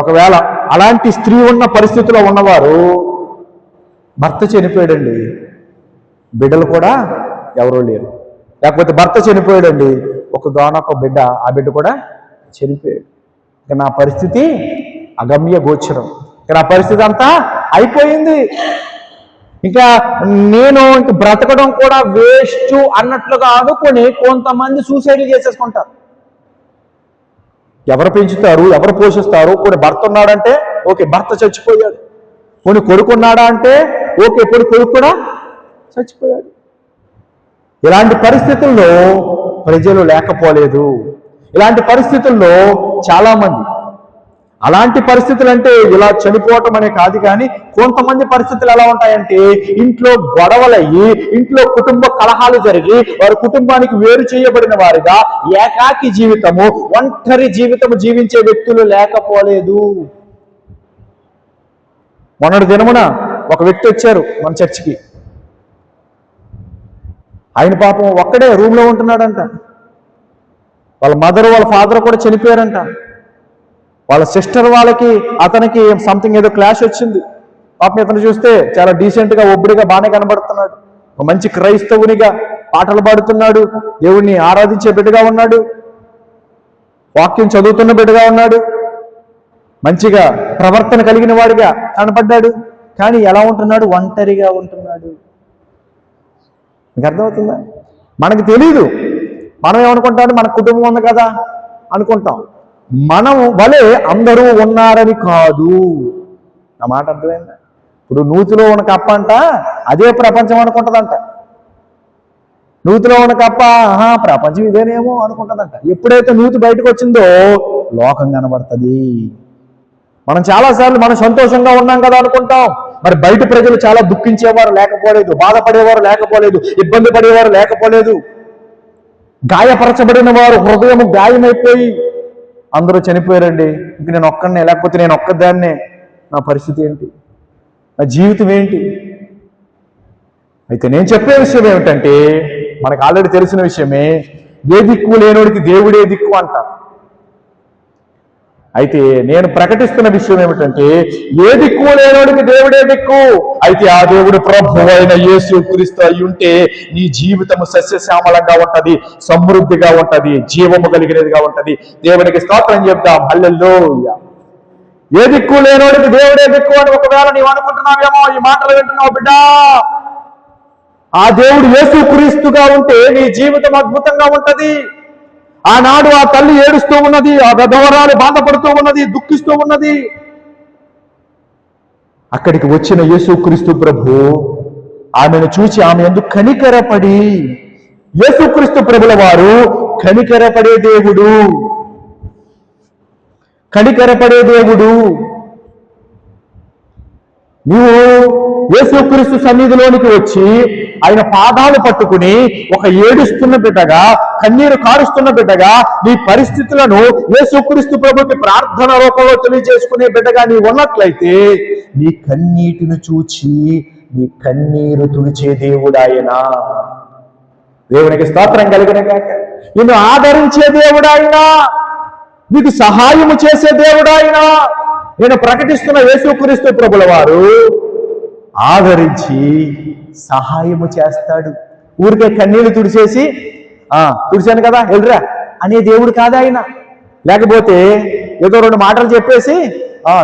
[SPEAKER 1] ఒకవేళ అలాంటి స్త్రీ ఉన్న పరిస్థితిలో ఉన్నవారు భర్త చనిపోయాడండి, బిడ్డలు కూడా ఎవరూ లేరు. లేకపోతే భర్త చనిపోయాడండి, ఒకగానొక బిడ్డ, ఆ బిడ్డ కూడా చనిపోయాడు. ఇక నా పరిస్థితి అగమ్య గోచరం, ఇక నా పరిస్థితి అంతా అయిపోయింది, ఇంకా నేను ఇంక బ్రతకడం కూడా వేస్ట్ అన్నట్లుగా అనుకుని కొంతమంది సూసైడ్లు చేసేసుకుంటారు. ఎవరు పెంచుతారు, ఎవరు పోషిస్తారు? కొన్ని భర్త ఉన్నాడంటే ఓకే, భర్త చచ్చిపోయాడు. కొన్ని కొడుకున్నాడా అంటే ఓకే, ఇప్పుడు కొడుకు కూడా చచ్చిపోయాడు. ఇలాంటి పరిస్థితుల్లో ప్రజలు లేకపోలేదు. ఇలాంటి పరిస్థితుల్లో చాలామంది, అలాంటి పరిస్థితులు అంటే ఇలా చనిపోవటం అనే కాదు, కానీ కొంతమంది పరిస్థితులు ఎలా ఉంటాయంటే ఇంట్లో గొడవలయ్యి, ఇంట్లో కుటుంబ కలహాలు జరిగి వారి కుటుంబానికి వేరు చేయబడిన వారిగా ఏకాకి జీవితము, ఒంటరి జీవితము జీవించే వ్యక్తులు లేకపోలేదు. మొన్నటి దినమున ఒక వ్యక్తి వచ్చారు మన చర్చికి. ఆయన పాపం ఒక్కడే రూమ్లో ఉంటున్నాడంట. వాళ్ళ మదర్ వాళ్ళ ఫాదర్ కూడా చనిపోయారంట. వాళ్ళ సిస్టర్ వాళ్ళకి అతనికి సంథింగ్ ఏదో క్లాష్ వచ్చింది. పాపం ఇతను చూస్తే చాలా డీసెంట్గా ఒబ్బడిగా బాగానే కనబడుతున్నాడు, ఒక మంచి క్రైస్తవునిగా పాటలు పాడుతున్నాడు, దేవుణ్ణి ఆరాధించే బిడ్డగా ఉన్నాడు, వాక్యం చదువుతున్న బిడ్డగా ఉన్నాడు, మంచిగా ప్రవర్తన కలిగిన వాడిగా కనపడ్డాడు. కానీ ఎలా ఉంటున్నాడు? ఒంటరిగా ఉంటున్నాడు. మీకు అర్థమవుతుందా? మనకు తెలీదు. మనం ఏమనుకుంటాం? మన కుటుంబం ఉంది కదా అనుకుంటాం. మనం వలే అందరూ ఉన్నారని కాదు. నా మాట అర్థమైందా? ఇప్పుడు నూతిలో ఉన్న కప్ప అంట అదే ప్రపంచం అనుకుంటుందంట. నూతిలో ఉన్న కప్ప ప్రపంచం ఇదేనేమో అనుకుంటుందంట. ఎప్పుడైతే నూతి బయటకు వచ్చిందో లోకం కనబడుతుంది. మనం చాలాసార్లు మనం సంతోషంగా ఉన్నాం కదా అనుకుంటాం. మరి బయట ప్రజలు చాలా దుఃఖించేవారు లేకపోలేదు, బాధపడేవారు లేకపోలేదు, ఇబ్బంది పడేవారు లేకపోలేదు. గాయపరచబడిన వారు హృదయం గాయమైపోయి అందరూ చనిపోయారండి. ఇంక నేను ఒక్కడినే, లేకపోతే నేను ఒక్కదాన్నే, నా పరిస్థితి ఏంటి, నా జీవితం ఏంటి? అయితే నేను చెప్పే విషయం ఏమిటంటే, మనకు ఆల్రెడీ తెలిసిన విషయమే, ఏ దిక్కు లేనోడికి దేవుడే దిక్కు అంటారు. అయితే నేను ప్రకటిస్తున్న విషయం ఏమిటంటే, ఏ దిక్కు లేనోడికి దేవుడే దిక్కు. అయితే ఆ దేవుడు ప్రభువు అయిన యేసు క్రీస్తు అయి ఉంటే నీ జీవితము సస్యశ్యామలంగా ఉంటది, సమృద్ధిగా ఉంటది, జీవము కలిగినదిగా ఉంటది. దేవునికి స్తోత్రం చెప్దాం. హల్లెలూయా. ఏ దిక్కు లేనోడికి దేవుడే దిక్కు అని ఒకవేళ నీవు అనుకుంటున్నావేమో, ఈ మాటలు వింటున్నావు బిడ్డా, ఆ దేవుడు యేసు క్రీస్తుగా ఉంటే నీ జీవితం అద్భుతంగా ఉంటది. ఆనాడు ఆ తల్లి ఏడుస్తూ ఉన్నది, ఆ విధవరాలు బాధపడుతూ ఉన్నది, దుఃఖిస్తూ ఉన్నది. అక్కడికి వచ్చిన యేసుక్రీస్తు ప్రభు ఆమెను చూచి ఆమె ఎందుకు కనికరపడి, యేసుక్రీస్తు ప్రభుల వారు కనికరపడే దేవుడు, కనికరపడే దేవుడు. నీవు యేసుక్రీస్తు సన్నిధిలోనికి వచ్చి ఆయన పాదాలు పట్టుకుని ఒక ఏడుస్తున్న బిడ్డగా, కన్నీరు కారుస్తున్న బిడ్డగా నీ పరిస్థితులను యేసుక్రీస్తు ప్రభుకి ప్రార్థన రూపంలో తెలియజేసుకునే బిడ్డగా నీ ఉన్నట్లయితే నీ కన్నీటిని చూచి నీ కన్నీరు తుడిచే దేవుడు ఆయన. దేవునికి స్తోత్రం కలిగిన కాక. నిన్ను ఆదరించే దేవుడు ఆయన, నీకు సహాయము చేసే దేవుడు ఆయన. నేను ప్రకటిస్తున్న యేసుక్రీస్తు ప్రభుల వారు ఆదరించి సహాయము చేస్తాడు. ఊరికే కన్నీళ్లు తుడిచేసి తుడిచాను కదా వెళ్ళరా అనే దేవుడు కాదు ఆయన. లేకపోతే ఏదో రెండు మాటలు చెప్పేసి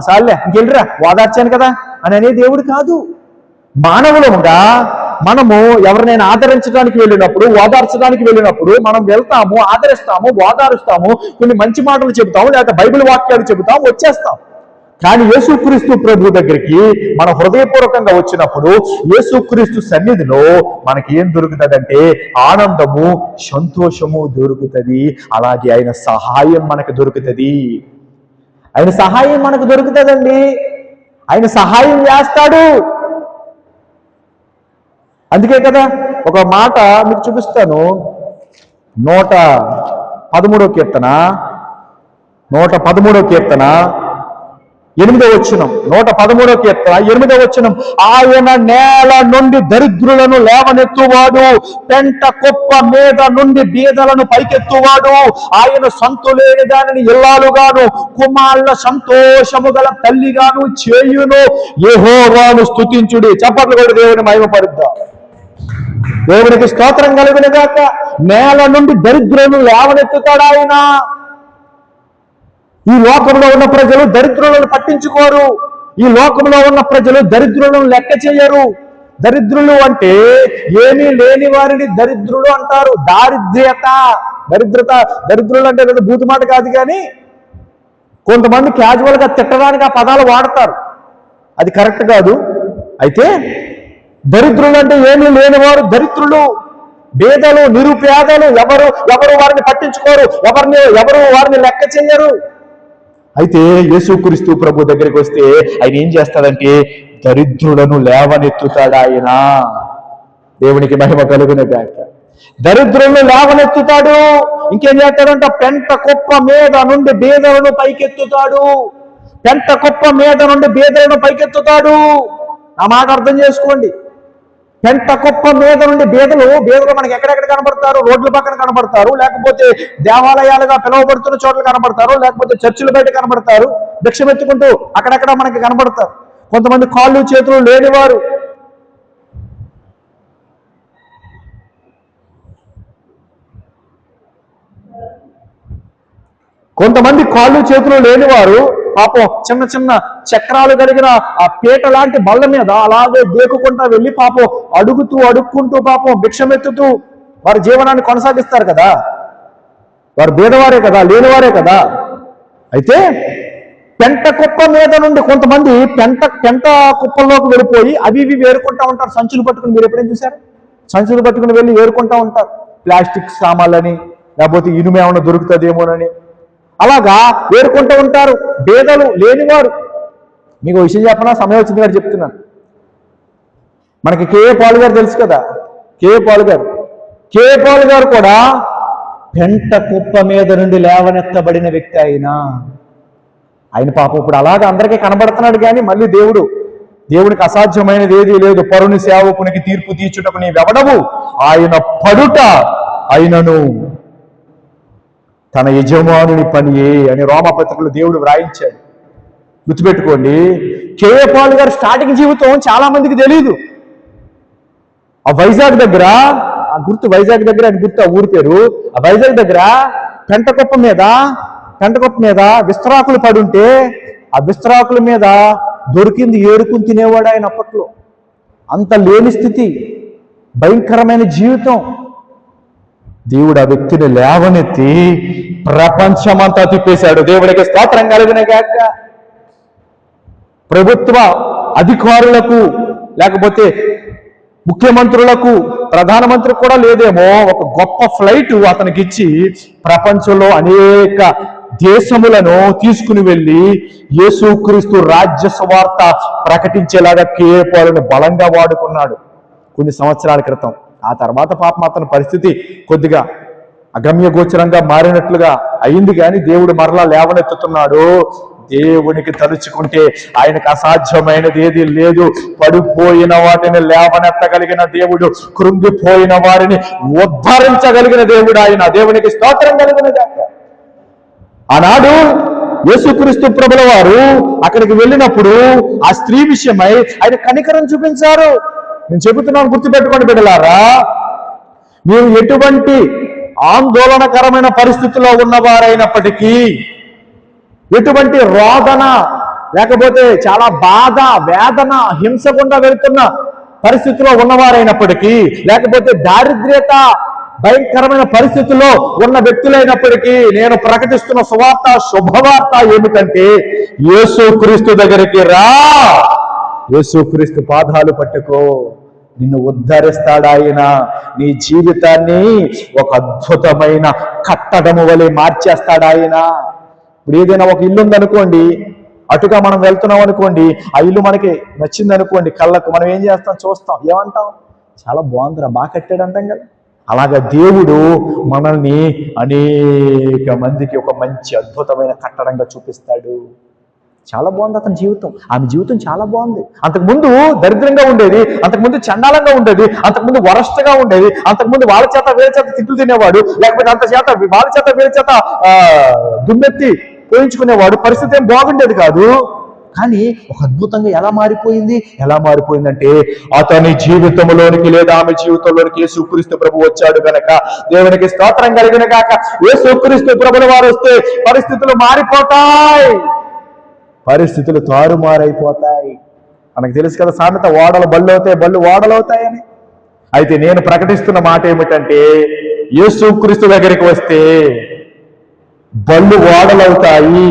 [SPEAKER 1] సార్లే ఇంకెళ్ళరా ఓదార్చాను కదా అని అనే దేవుడు కాదు. మానవులుగా మనము ఎవరినైనా ఆదరించడానికి వెళ్ళినప్పుడు, ఓదార్చడానికి వెళ్ళినప్పుడు మనం వెళ్తాము, ఆదరిస్తాము, ఓదారుస్తాము, కొన్ని మంచి మాటలు చెబుతాము, లేకపోతే బైబిల్ వాక్యాలు చెబుతాము, వచ్చేస్తాం. కానీ యేసుక్రీస్తు ప్రభు దగ్గరికి మన హృదయపూర్వకంగా వచ్చినప్పుడు యేసుక్రీస్తు సన్నిధిలో మనకి ఏం దొరుకుతుందంటే ఆనందము, సంతోషము దొరుకుతుంది. అలాగే ఆయన సహాయం మనకు దొరుకుతుంది. ఆయన సహాయం మనకు దొరుకుతుందండి. ఆయన సహాయం చేస్తాడు. అందుకే కదా ఒక మాట మీకు చూపిస్తాను. 113వ కీర్తన 113వ కీర్తన 8వ వచనం, 113వ కీర్తన 8వ వచనం, ఆయన నేల నుండి దరిద్రులను లేవనెత్తువాడు, పెంట కుప్ప మీద నుండి బీదలను పైకెత్తువాడు, ఆయన సంతులేని దానిని ఇల్లాలుగాను కుమారుల సంతోషము గల తల్లిగాను చేయును. యెహోవాను స్తుతించుడి. చప్పట్లు కూడా దేవుని మహిమపరుద్దాం. దేవునికి స్తోత్రం కలుగును గాక. నేల నుండి దరిద్రులను లేవనెత్తుతాడు ఆయన. ఈ లోకంలో ఉన్న ప్రజలు దరిద్రులను పట్టించుకోరు. ఈ లోకంలో ఉన్న ప్రజలు దరిద్రులను లెక్క చేయరు. దరిద్రులు అంటే ఏమీ లేని వారిని దరిద్రులు అంటారు. దరిద్రులు అంటే కదా బూతు మాట కాదు, కానీ కొంతమంది క్యాజువల్గా తిట్టడానికి ఆ పదాలు వాడతారు. అది కరెక్ట్ కాదు. అయితే దరిద్రులు అంటే ఏమీ లేనివారు దరిద్రులు, బేదలు, నిరుపేదలు, ఎవరు వారిని పట్టించుకోరు, ఎవరు వారిని లెక్క చేయరు. అయితే యేసుక్రీస్తు ప్రభు దగ్గరికి వస్తే ఆయన ఏం చేస్తాడంటే దరిద్రులను లేవనెత్తుతాడు ఆయన. దేవునికి మహిమ కలుగును గాక. దరిద్రులను లేవనెత్తుతాడు. ఇంకేం చేస్తాడంట? పెంట కుప్ప మీద నుండి బీదలను పైకెత్తుతాడు. పెంట కుప్ప మీద నుండి బీదలను పైకెత్తుతాడు. ఆ మాట అర్థం చేసుకోండి. పెంట కుప్ప మీద నుండి బీదలు మనకి ఎక్కడెక్కడ కనబడతారు? రోడ్ల పక్కన కనబడతారు, లేకపోతే దేవాలయాలుగా పిలువబడుతున్న చోట్ల కనబడతారు, లేకపోతే చర్చిల బయట కనబడతారు, భిక్షమెత్తుకుంటూ అక్కడక్కడ మనకి కనబడతారు. కొంతమంది కాళ్ళు చేతులు లేనివారు, పాపం చిన్న చిన్న చక్రాలు కలిగిన ఆ పీట లాంటి బళ్ళ మీద అలాగే దేకుకుంటా వెళ్ళి పాపం అడుక్కుంటూ పాపం భిక్షమెత్తుతూ వారి జీవనాన్ని కొనసాగిస్తారు కదా. వారు బీదవారే కదా, లేనివారే కదా. అయితే పెంట కుప్ప మీద నుండి కొంతమంది పెంట కుప్పల్లోకి వెళ్ళిపోయి అవి వేరుకుంటా ఉంటారు. సంచులు పట్టుకుని, మీరు ఎప్పుడైనా చూసారు? సంచులు పట్టుకుని వెళ్ళి వేరుకుంటా ఉంటారు. ప్లాస్టిక్ సామాన్లని, లేకపోతే ఇనుము ఏమైనా దొరుకుతుందేమోనని అలాగా వేరుకుంటూ ఉంటారు. బేదలు, లేనివారు. మీకు విషయం చెప్పనా? సమయం వచ్చింది గారు చెప్తున్నాను. మనకి కేఏ పాల్ గారు తెలుసు కదా. కేఏ పాల్ గారు కూడా పెంట కుప్ప మీద నుండి లేవనెత్తబడిన వ్యక్తి ఆయన పాపం ఇప్పుడు అలాగా అందరికీ కనబడుతున్నాడు. కానీ మళ్ళీ దేవుడికి అసాధ్యమైనది ఏదీ లేదు. పరుని సేవకునికి తీర్పు తీర్చుటకు నీవెవడవు, ఆయన పడుట ఆయనను తన యజమానుని పనియే అని రోమపత్రికలో దేవుడు వ్రాయించాడు. గుర్తుపెట్టుకోండి. కేఏ పాల్ గారు స్టార్టింగ్ జీవితం చాలా మందికి తెలియదు. ఆ వైజాగ్ దగ్గర ఆ ఊరి పేరు, ఆ వైజాగ్ దగ్గర పెంటకుప్ప మీద విస్తరాకులు పడుంటే ఆ విస్తరాకుల మీద దొరికింది ఏరుకుని తినేవాడు ఆయన. అప్పట్లో అంత లేని స్థితి, భయంకరమైన జీవితం. దేవుడు ఆ వ్యక్తిని లేవనెత్తి ప్రపంచమంతా తిప్పేశాడు. దేవుడికి స్తోత్రం కలుగును గాక. ప్రభుత్వ అధికారులకు, లేకపోతే ముఖ్యమంత్రులకు, ప్రధానమంత్రికి కూడా లేదేమో ఒక గొప్ప ఫ్లైట్ అతనికి ఇచ్చి ప్రపంచంలో అనేక దేశములను తీసుకుని వెళ్ళి యేసుక్రీస్తు రాజ్య సువార్త ప్రకటించేలాగా కేఏ పాలును బలంగా వాడుకున్నాడు కొన్ని సంవత్సరాల క్రితం. ఆ తర్వాత పాపం అతని పరిస్థితి కొద్దిగా అగమ్యగోచరంగా మారినట్లుగా అయింది. కానీ దేవుడు మరలా లేవనెత్తుతున్నాడు. దేవునికి తలుచుకుంటే ఆయనకు అసాధ్యమైనది ఏది లేదు. పడిపోయిన వాటిని లేవనెత్తగలిగిన దేవుడు, కృంగిపోయిన వారిని ఉద్ధరించగలిగిన దేవుడు ఆయన. దేవునికి స్తోత్రం కలిగిన గాక. ఆనాడు యేసుక్రీస్తు ప్రభుల వారు అక్కడికి వెళ్ళినప్పుడు ఆ స్త్రీ విషయమై ఆయన కనికరం చూపించారు. నేను చెబుతున్నాను, గుర్తుపెట్టుకోండి బిడ్డలారా. మీరు ఎటువంటి ఆందోళనకరమైన పరిస్థితుల్లో ఉన్నవారైనప్పటికీ, ఎటువంటి రోదన లేకపోతే చాలా బాధ, వేదన, హింస గుండా వెళ్తున్న పరిస్థితిలో ఉన్నవారైనప్పటికీ, లేకపోతే దారిద్ర్యత భయంకరమైన పరిస్థితుల్లో ఉన్న వ్యక్తులైనప్పటికీ, నేను ప్రకటిస్తున్న సువార్త, శుభవార్త ఏమిటంటే యేసుక్రీస్తు దగ్గరికి రా, యేసుక్రీస్తు పాదాలు పట్టుకో, నిన్ను ఉద్ధరిస్తాడాయన. నీ జీవితాన్ని ఒక అద్భుతమైన కట్టడము వలె మార్చేస్తాడాయన. ఇప్పుడు ఏదైనా ఒక ఇల్లు ఉందనుకోండి, అటుగా మనం వెళ్తున్నాం అనుకోండి, ఆ ఇల్లు మనకి నచ్చింది అనుకోండి, కళ్ళకు మనం ఏం చేస్తాం? చూస్తాం, ఏమంటాం? చాలా బాగుందిరా, బాగా కట్టాడు అంటాం కదా. అలాగా దేవుడు మనల్ని అనేక మందికి ఒక మంచి అద్భుతమైన కట్టడంగా చూపిస్తాడు. చాలా బాగుంది అతని జీవితం, ఆమె జీవితం చాలా బాగుంది. అంతకుముందు దరిద్రంగా ఉండేది, అంతకుముందు చండాలంగా ఉండేది, అంతకుముందు వరస్ట్గా ఉండేది, అంతకుముందు వాళ్ళ చేత వీళ్ళ చేత తిట్లు తినేవాడు, లేకపోతే అంత చేత వాళ్ళ చేత వీళ్ళ చేత దుమ్మెత్తి పోయించుకునేవాడు. పరిస్థితి ఏం బాగుండేది కాదు. కానీ ఒక అద్భుతంగా ఎలా మారిపోయిందంటే అతని జీవితంలోనికి లేదా ఆమె జీవితంలోనికి యేసుక్రీస్తు ప్రభు వచ్చాడు గనక దేవునికి స్తోత్రం కలిగిన గాక. యేసుక్రీస్తు ప్రభుల వారు వస్తే పరిస్థితులు మారిపోతాయి, పరిస్థితులు తారుమారైపోతాయి. మనకు తెలుసు కదా సామెత, ఓడలు బళ్ళు అవుతాయి, బళ్ళు ఓడలు అవుతాయని. అయితే నేను ప్రకటిస్తున్న మాట ఏమిటంటే యేసుక్రీస్తు దగ్గరికి వస్తే బళ్ళు ఓడలు అవుతాయి.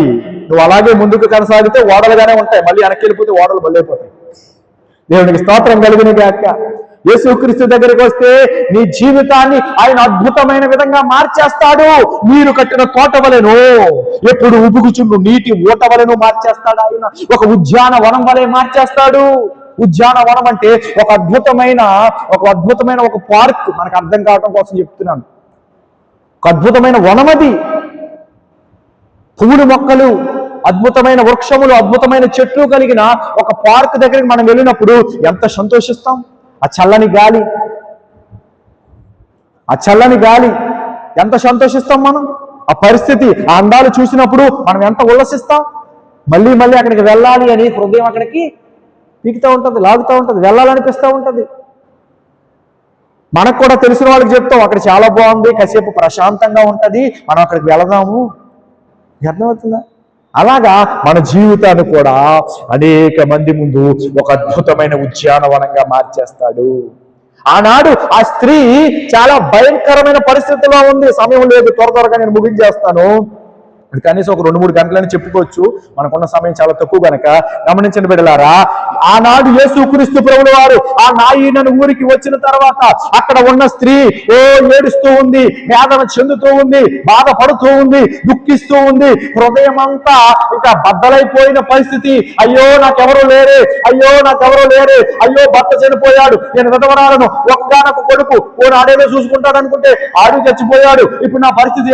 [SPEAKER 1] నువ్వు అలాగే ముందుకు కొనసాగితే ఓడలుగానే ఉంటాయి, మళ్ళీ వెనక్కి వెళ్ళిపోతే ఓడలు బళ్ళైపోతాయి. దేవునికి స్తోత్రం కలిగిన గాక. యేసుక్రీస్తు దగ్గరికి వస్తే నీ జీవితాన్ని ఆయన అద్భుతమైన విధంగా మార్చేస్తాడు. నీరు కట్టిన తోట వలెను, ఎప్పుడు ఉబుకుచుండు నీటి ఊట వలెను మార్చేస్తాడు. ఆయన ఒక ఉద్యానవనం వలె మార్చేస్తాడు. ఉద్యానవనం అంటే ఒక అద్భుతమైన ఒక పార్క్. మనకు అర్థం కావడం కోసం చెప్తున్నాను. ఒక అద్భుతమైన వనం అది. పువ్వులు, మొక్కలు, అద్భుతమైన వృక్షములు, అద్భుతమైన చెట్లు కలిగిన ఒక పార్క్ దగ్గరికి మనం వెళ్ళినప్పుడు ఎంత సంతోషిస్తాం. ఆ చల్లని గాలి ఎంత సంతోషిస్తాం మనం. ఆ పరిస్థితి, ఆ అందాలు చూసినప్పుడు మనం ఎంత ఉల్లసిస్తాం. మళ్ళీ అక్కడికి వెళ్ళాలి అని హృదయం అక్కడికి పీకుతూ ఉంటుంది, లాగుతూ ఉంటుంది, వెళ్ళాలనిపిస్తూ ఉంటుంది. మనకు కూడా తెలిసిన వాళ్ళకి చెప్తాం, అక్కడ చాలా బాగుంది, కాసేపు ప్రశాంతంగా ఉంటుంది, మనం అక్కడికి వెళదాము. అర్థమవుతుందా? అలాగా మన జీవితాన్ని కూడా అనేక మంది ముందు ఒక అద్భుతమైన ఉద్యానవనంగా మార్చేస్తాడు. ఆనాడు ఆ స్త్రీ చాలా భయంకరమైన పరిస్థితిలో ఉంది. సమయం లేదు, త్వరగా నేను ముగించేస్తాను. కనీసం ఒక 2-3 గంటలని చెప్పుకోవచ్చు, మనకున్న సమయం చాలా తక్కువ కనుక. గమనించండి బిడ్డలారా, ఆనాడు యేసుక్రీస్తు ప్రభుల వారు ఆ నాయీనను ఊరికి వచ్చిన తర్వాత అక్కడ ఉన్న స్త్రీ ఏడుస్తూ ఉంది, వేదన చెందుతూ ఉంది, బాధపడుతూ ఉంది, దుఃఖిస్తూ ఉంది. హృదయం అంతా ఇక బద్దలైపోయిన పరిస్థితి. అయ్యో నాకెవరూ లేరే, అయ్యో భర్త చనిపోయాడు, నేను విధవరాలను, ఒక్కగానొక్క కొడుకు, ఆడేదో చూసుకుంటాడు అనుకుంటే ఆడు చచ్చిపోయాడు, ఇప్పుడు నా పరిస్థితి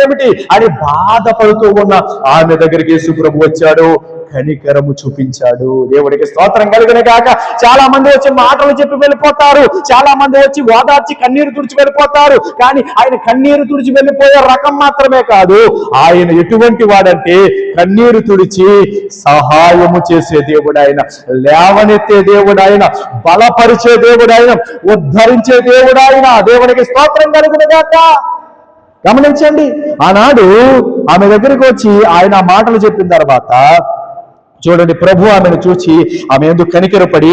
[SPEAKER 1] ఏమిటి అని బాధపడుతూ ఉన్న ఆమె దగ్గరికి యేసు ప్రభు వచ్చాడు, కనికరము చూపించాడు. దేవుడికి స్తోత్రం కలిగిన గాక. చాలా మంది వచ్చి మాటలు చెప్పి వెళ్ళిపోతారు, చాలా మంది వచ్చి ఓదార్చి కన్నీరు తుడిచి వెళ్ళిపోతారు. కానీ ఆయన కన్నీరు తుడిచి వెళ్ళిపోయే రకం మాత్రమే కాదు, ఆయన ఎటువంటి వాడంటే కన్నీరు తుడిచి సహాయము చేసే దేవుడు ఆయన, లేవనెత్తే దేవుడు ఆయన, బలపరిచే దేవుడు ఆయన, ఉద్ధరించే దేవుడు ఆయన. దేవునికి స్తోత్రం కలిగిన గాక. గమనించండి, ఆనాడు ఆమె దగ్గరికి వచ్చి ఆయన మాటలు చెప్పిన తర్వాత చూడండి, ప్రభు ఆమెను చూచి ఆమె ఎందుకు కనికరపడి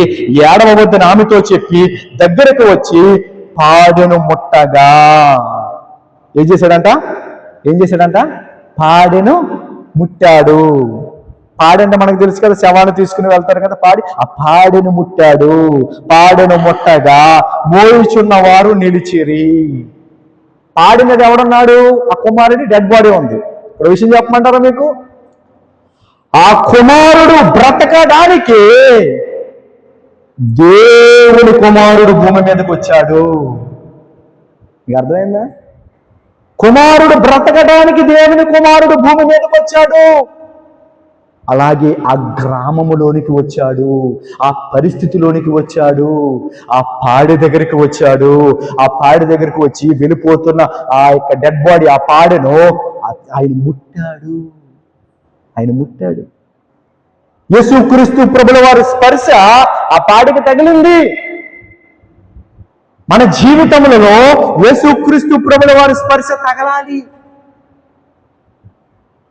[SPEAKER 1] ఏడవవద్దని ఆమెతో చెప్పి దగ్గరకు వచ్చి పాడెను ముట్టగా ఏం చేశాడంట? పాడెను ముట్టాడు. పాడంటే మనకు తెలుసు కదా, శవాన్ని తీసుకుని వెళ్తారు కదా, ఆ పాడెను ముట్టాడు. పాడెను ముట్టగా మోయిచున్న వారు నిలిచిరి. పాడినది ఎవడున్నాడు? ఆ కుమారుడి డెడ్ బాడీ ఉంది. ఇప్పుడు విషయం చెప్పమంటారా మీకు? ఆ కుమారుడు బ్రతకడానికి దేవుని కుమారుడు భూమి మీదకి వచ్చాడు. మీకు అర్థమైందా? కుమారుడు బ్రతకడానికి దేవుని కుమారుడు భూమి మీదకి వచ్చాడు. అలాగే ఆ గ్రామములోనికి వచ్చాడు, ఆ పరిస్థితిలోనికి వచ్చాడు, ఆ పాడె దగ్గరికి వచ్చాడు. ఆ పాడె దగ్గరికి వచ్చి వెళ్ళిపోతున్న ఆ యొక్క డెడ్ బాడీ, ఆ పాడెను ఆయన ముట్టాడు. యేసుక్రీస్తు ప్రభుల వారి స్పర్శ ఆ పాడెకి తగిలింది. మన జీవితంలో యేసుక్రీస్తు ప్రభుల వారి స్పర్శ తగలాలి.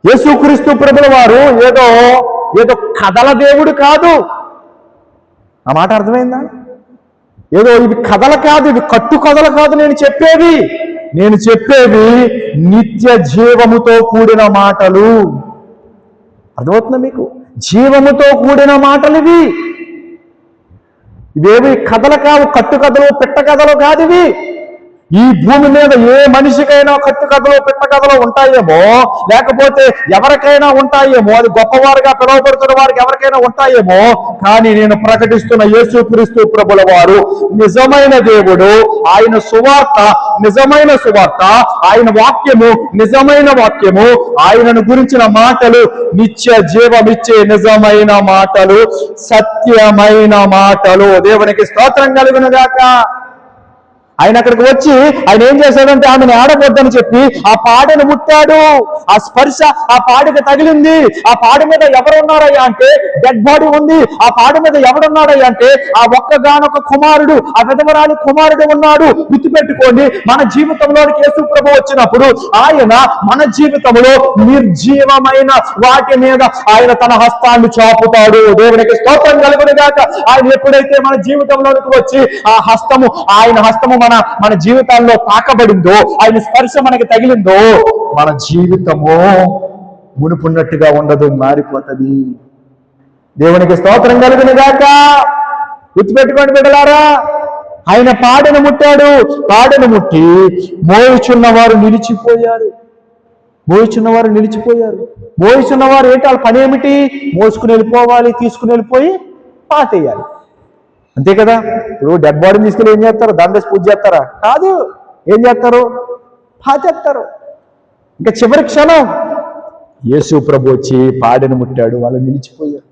[SPEAKER 1] యేసుక్రీస్తు ప్రభుల వారు ఏదో కథల దేవుడు కాదు. ఆ మాట అర్థమైందా? ఏదో ఇవి కథలు కాదు, ఇవి కట్టు కథలు కాదు. నేను చెప్పేవి నిత్య జీవముతో కూడిన మాటలు. అర్థమవుతుందా మీకు? జీవముతో కూడిన మాటలు ఇవేవి కథలు కావు, కట్టు కథలు, పిట్ట కథలు కాదు. ఈ భూమి మీద ఏ మనిషికైనా కట్టు కథలో పిట్ట కథలో ఉంటాయేమో, లేకపోతే ఎవరికైనా ఉంటాయేమో, అది గొప్పవారుగా పిలువబడుతున్న వారికి ఎవరికైనా ఉంటాయేమో, కానీ నేను ప్రకటిస్తున్న యేసుక్రీస్తు ప్రభుల వారు నిజమైన దేవుడు. ఆయన సువార్త నిజమైన సువార్త, ఆయన వాక్యము నిజమైన వాక్యము, ఆయనను గురించిన మాటలు నిత్య జీవమిచ్చే నిజమైన మాటలు, సత్యమైన మాటలు. దేవునికి స్తోత్రం కలుగును గాక. ఆయన అక్కడికి వచ్చి ఆయన ఏం చేశాడంటే ఆమెను ఆడబొద్దని చెప్పి ఆ పాడను ముట్టాడు. ఆ స్పర్శ ఆ పాడికి తగిలింది. ఆ పాడి మీద ఎవరున్నారయ్యా అంటే డెడ్ బాడీ ఉంది. ఆ పాడి మీద ఎవడున్నాడయ్యా అంటే ఆ ఒక్కగానొక్క కుమారుడు, ఆ విధవరాలి కుమారుడు ఉన్నాడు. గుర్తుపెట్టుకోండి, మన జీవితంలోనికి యేసు ప్రభు వచ్చినప్పుడు ఆయన మన జీవితంలో నిర్జీవమైన వాటి మీద ఆయన తన హస్తాన్ని చాపుతాడు. దేవునికి స్తోత్రం కలుగును గాక. ఆయన ఎప్పుడైతే మన జీవితంలోనికి వచ్చి ఆ హస్తము, ఆయన హస్తము మన జీవితాల్లో తాకబడిందో, ఆయన స్పర్శ మనకి తగిలిందో, మన జీవితము మునుపున్నట్టుగా ఉండదు, మారిపోతుంది. దేవునికి స్తోత్రం కలుగును గాక. గుర్తుపెట్టుకోండి బిడ్డలారా, ఆయన పాడను ముట్టాడు. పాడను ముట్టి మోయుచున్నవారు నిలిచిపోయారు. మోయుచున్నవారు నిలిచిపోయారు. మోయుచున్నవారు ఏంటి? వాళ్ళ పని ఏమిటి? మోసుకుని వెళ్ళిపోవాలి, తీసుకుని వెళ్ళిపోయి పాతేయాలి. అంతే కదా. ఇప్పుడు డెడ్ బాడీని తీసుకెళ్ళి ఏం చేస్తారు? దాని పూజ చేస్తారా? కాదు. ఏం చేస్తారు? పాతేస్తారు. ఇంకా చివరి క్షణం యేసు ప్రభు వచ్చి పాడెను ముట్టాడు. వాళ్ళు నిలిచిపోయారు.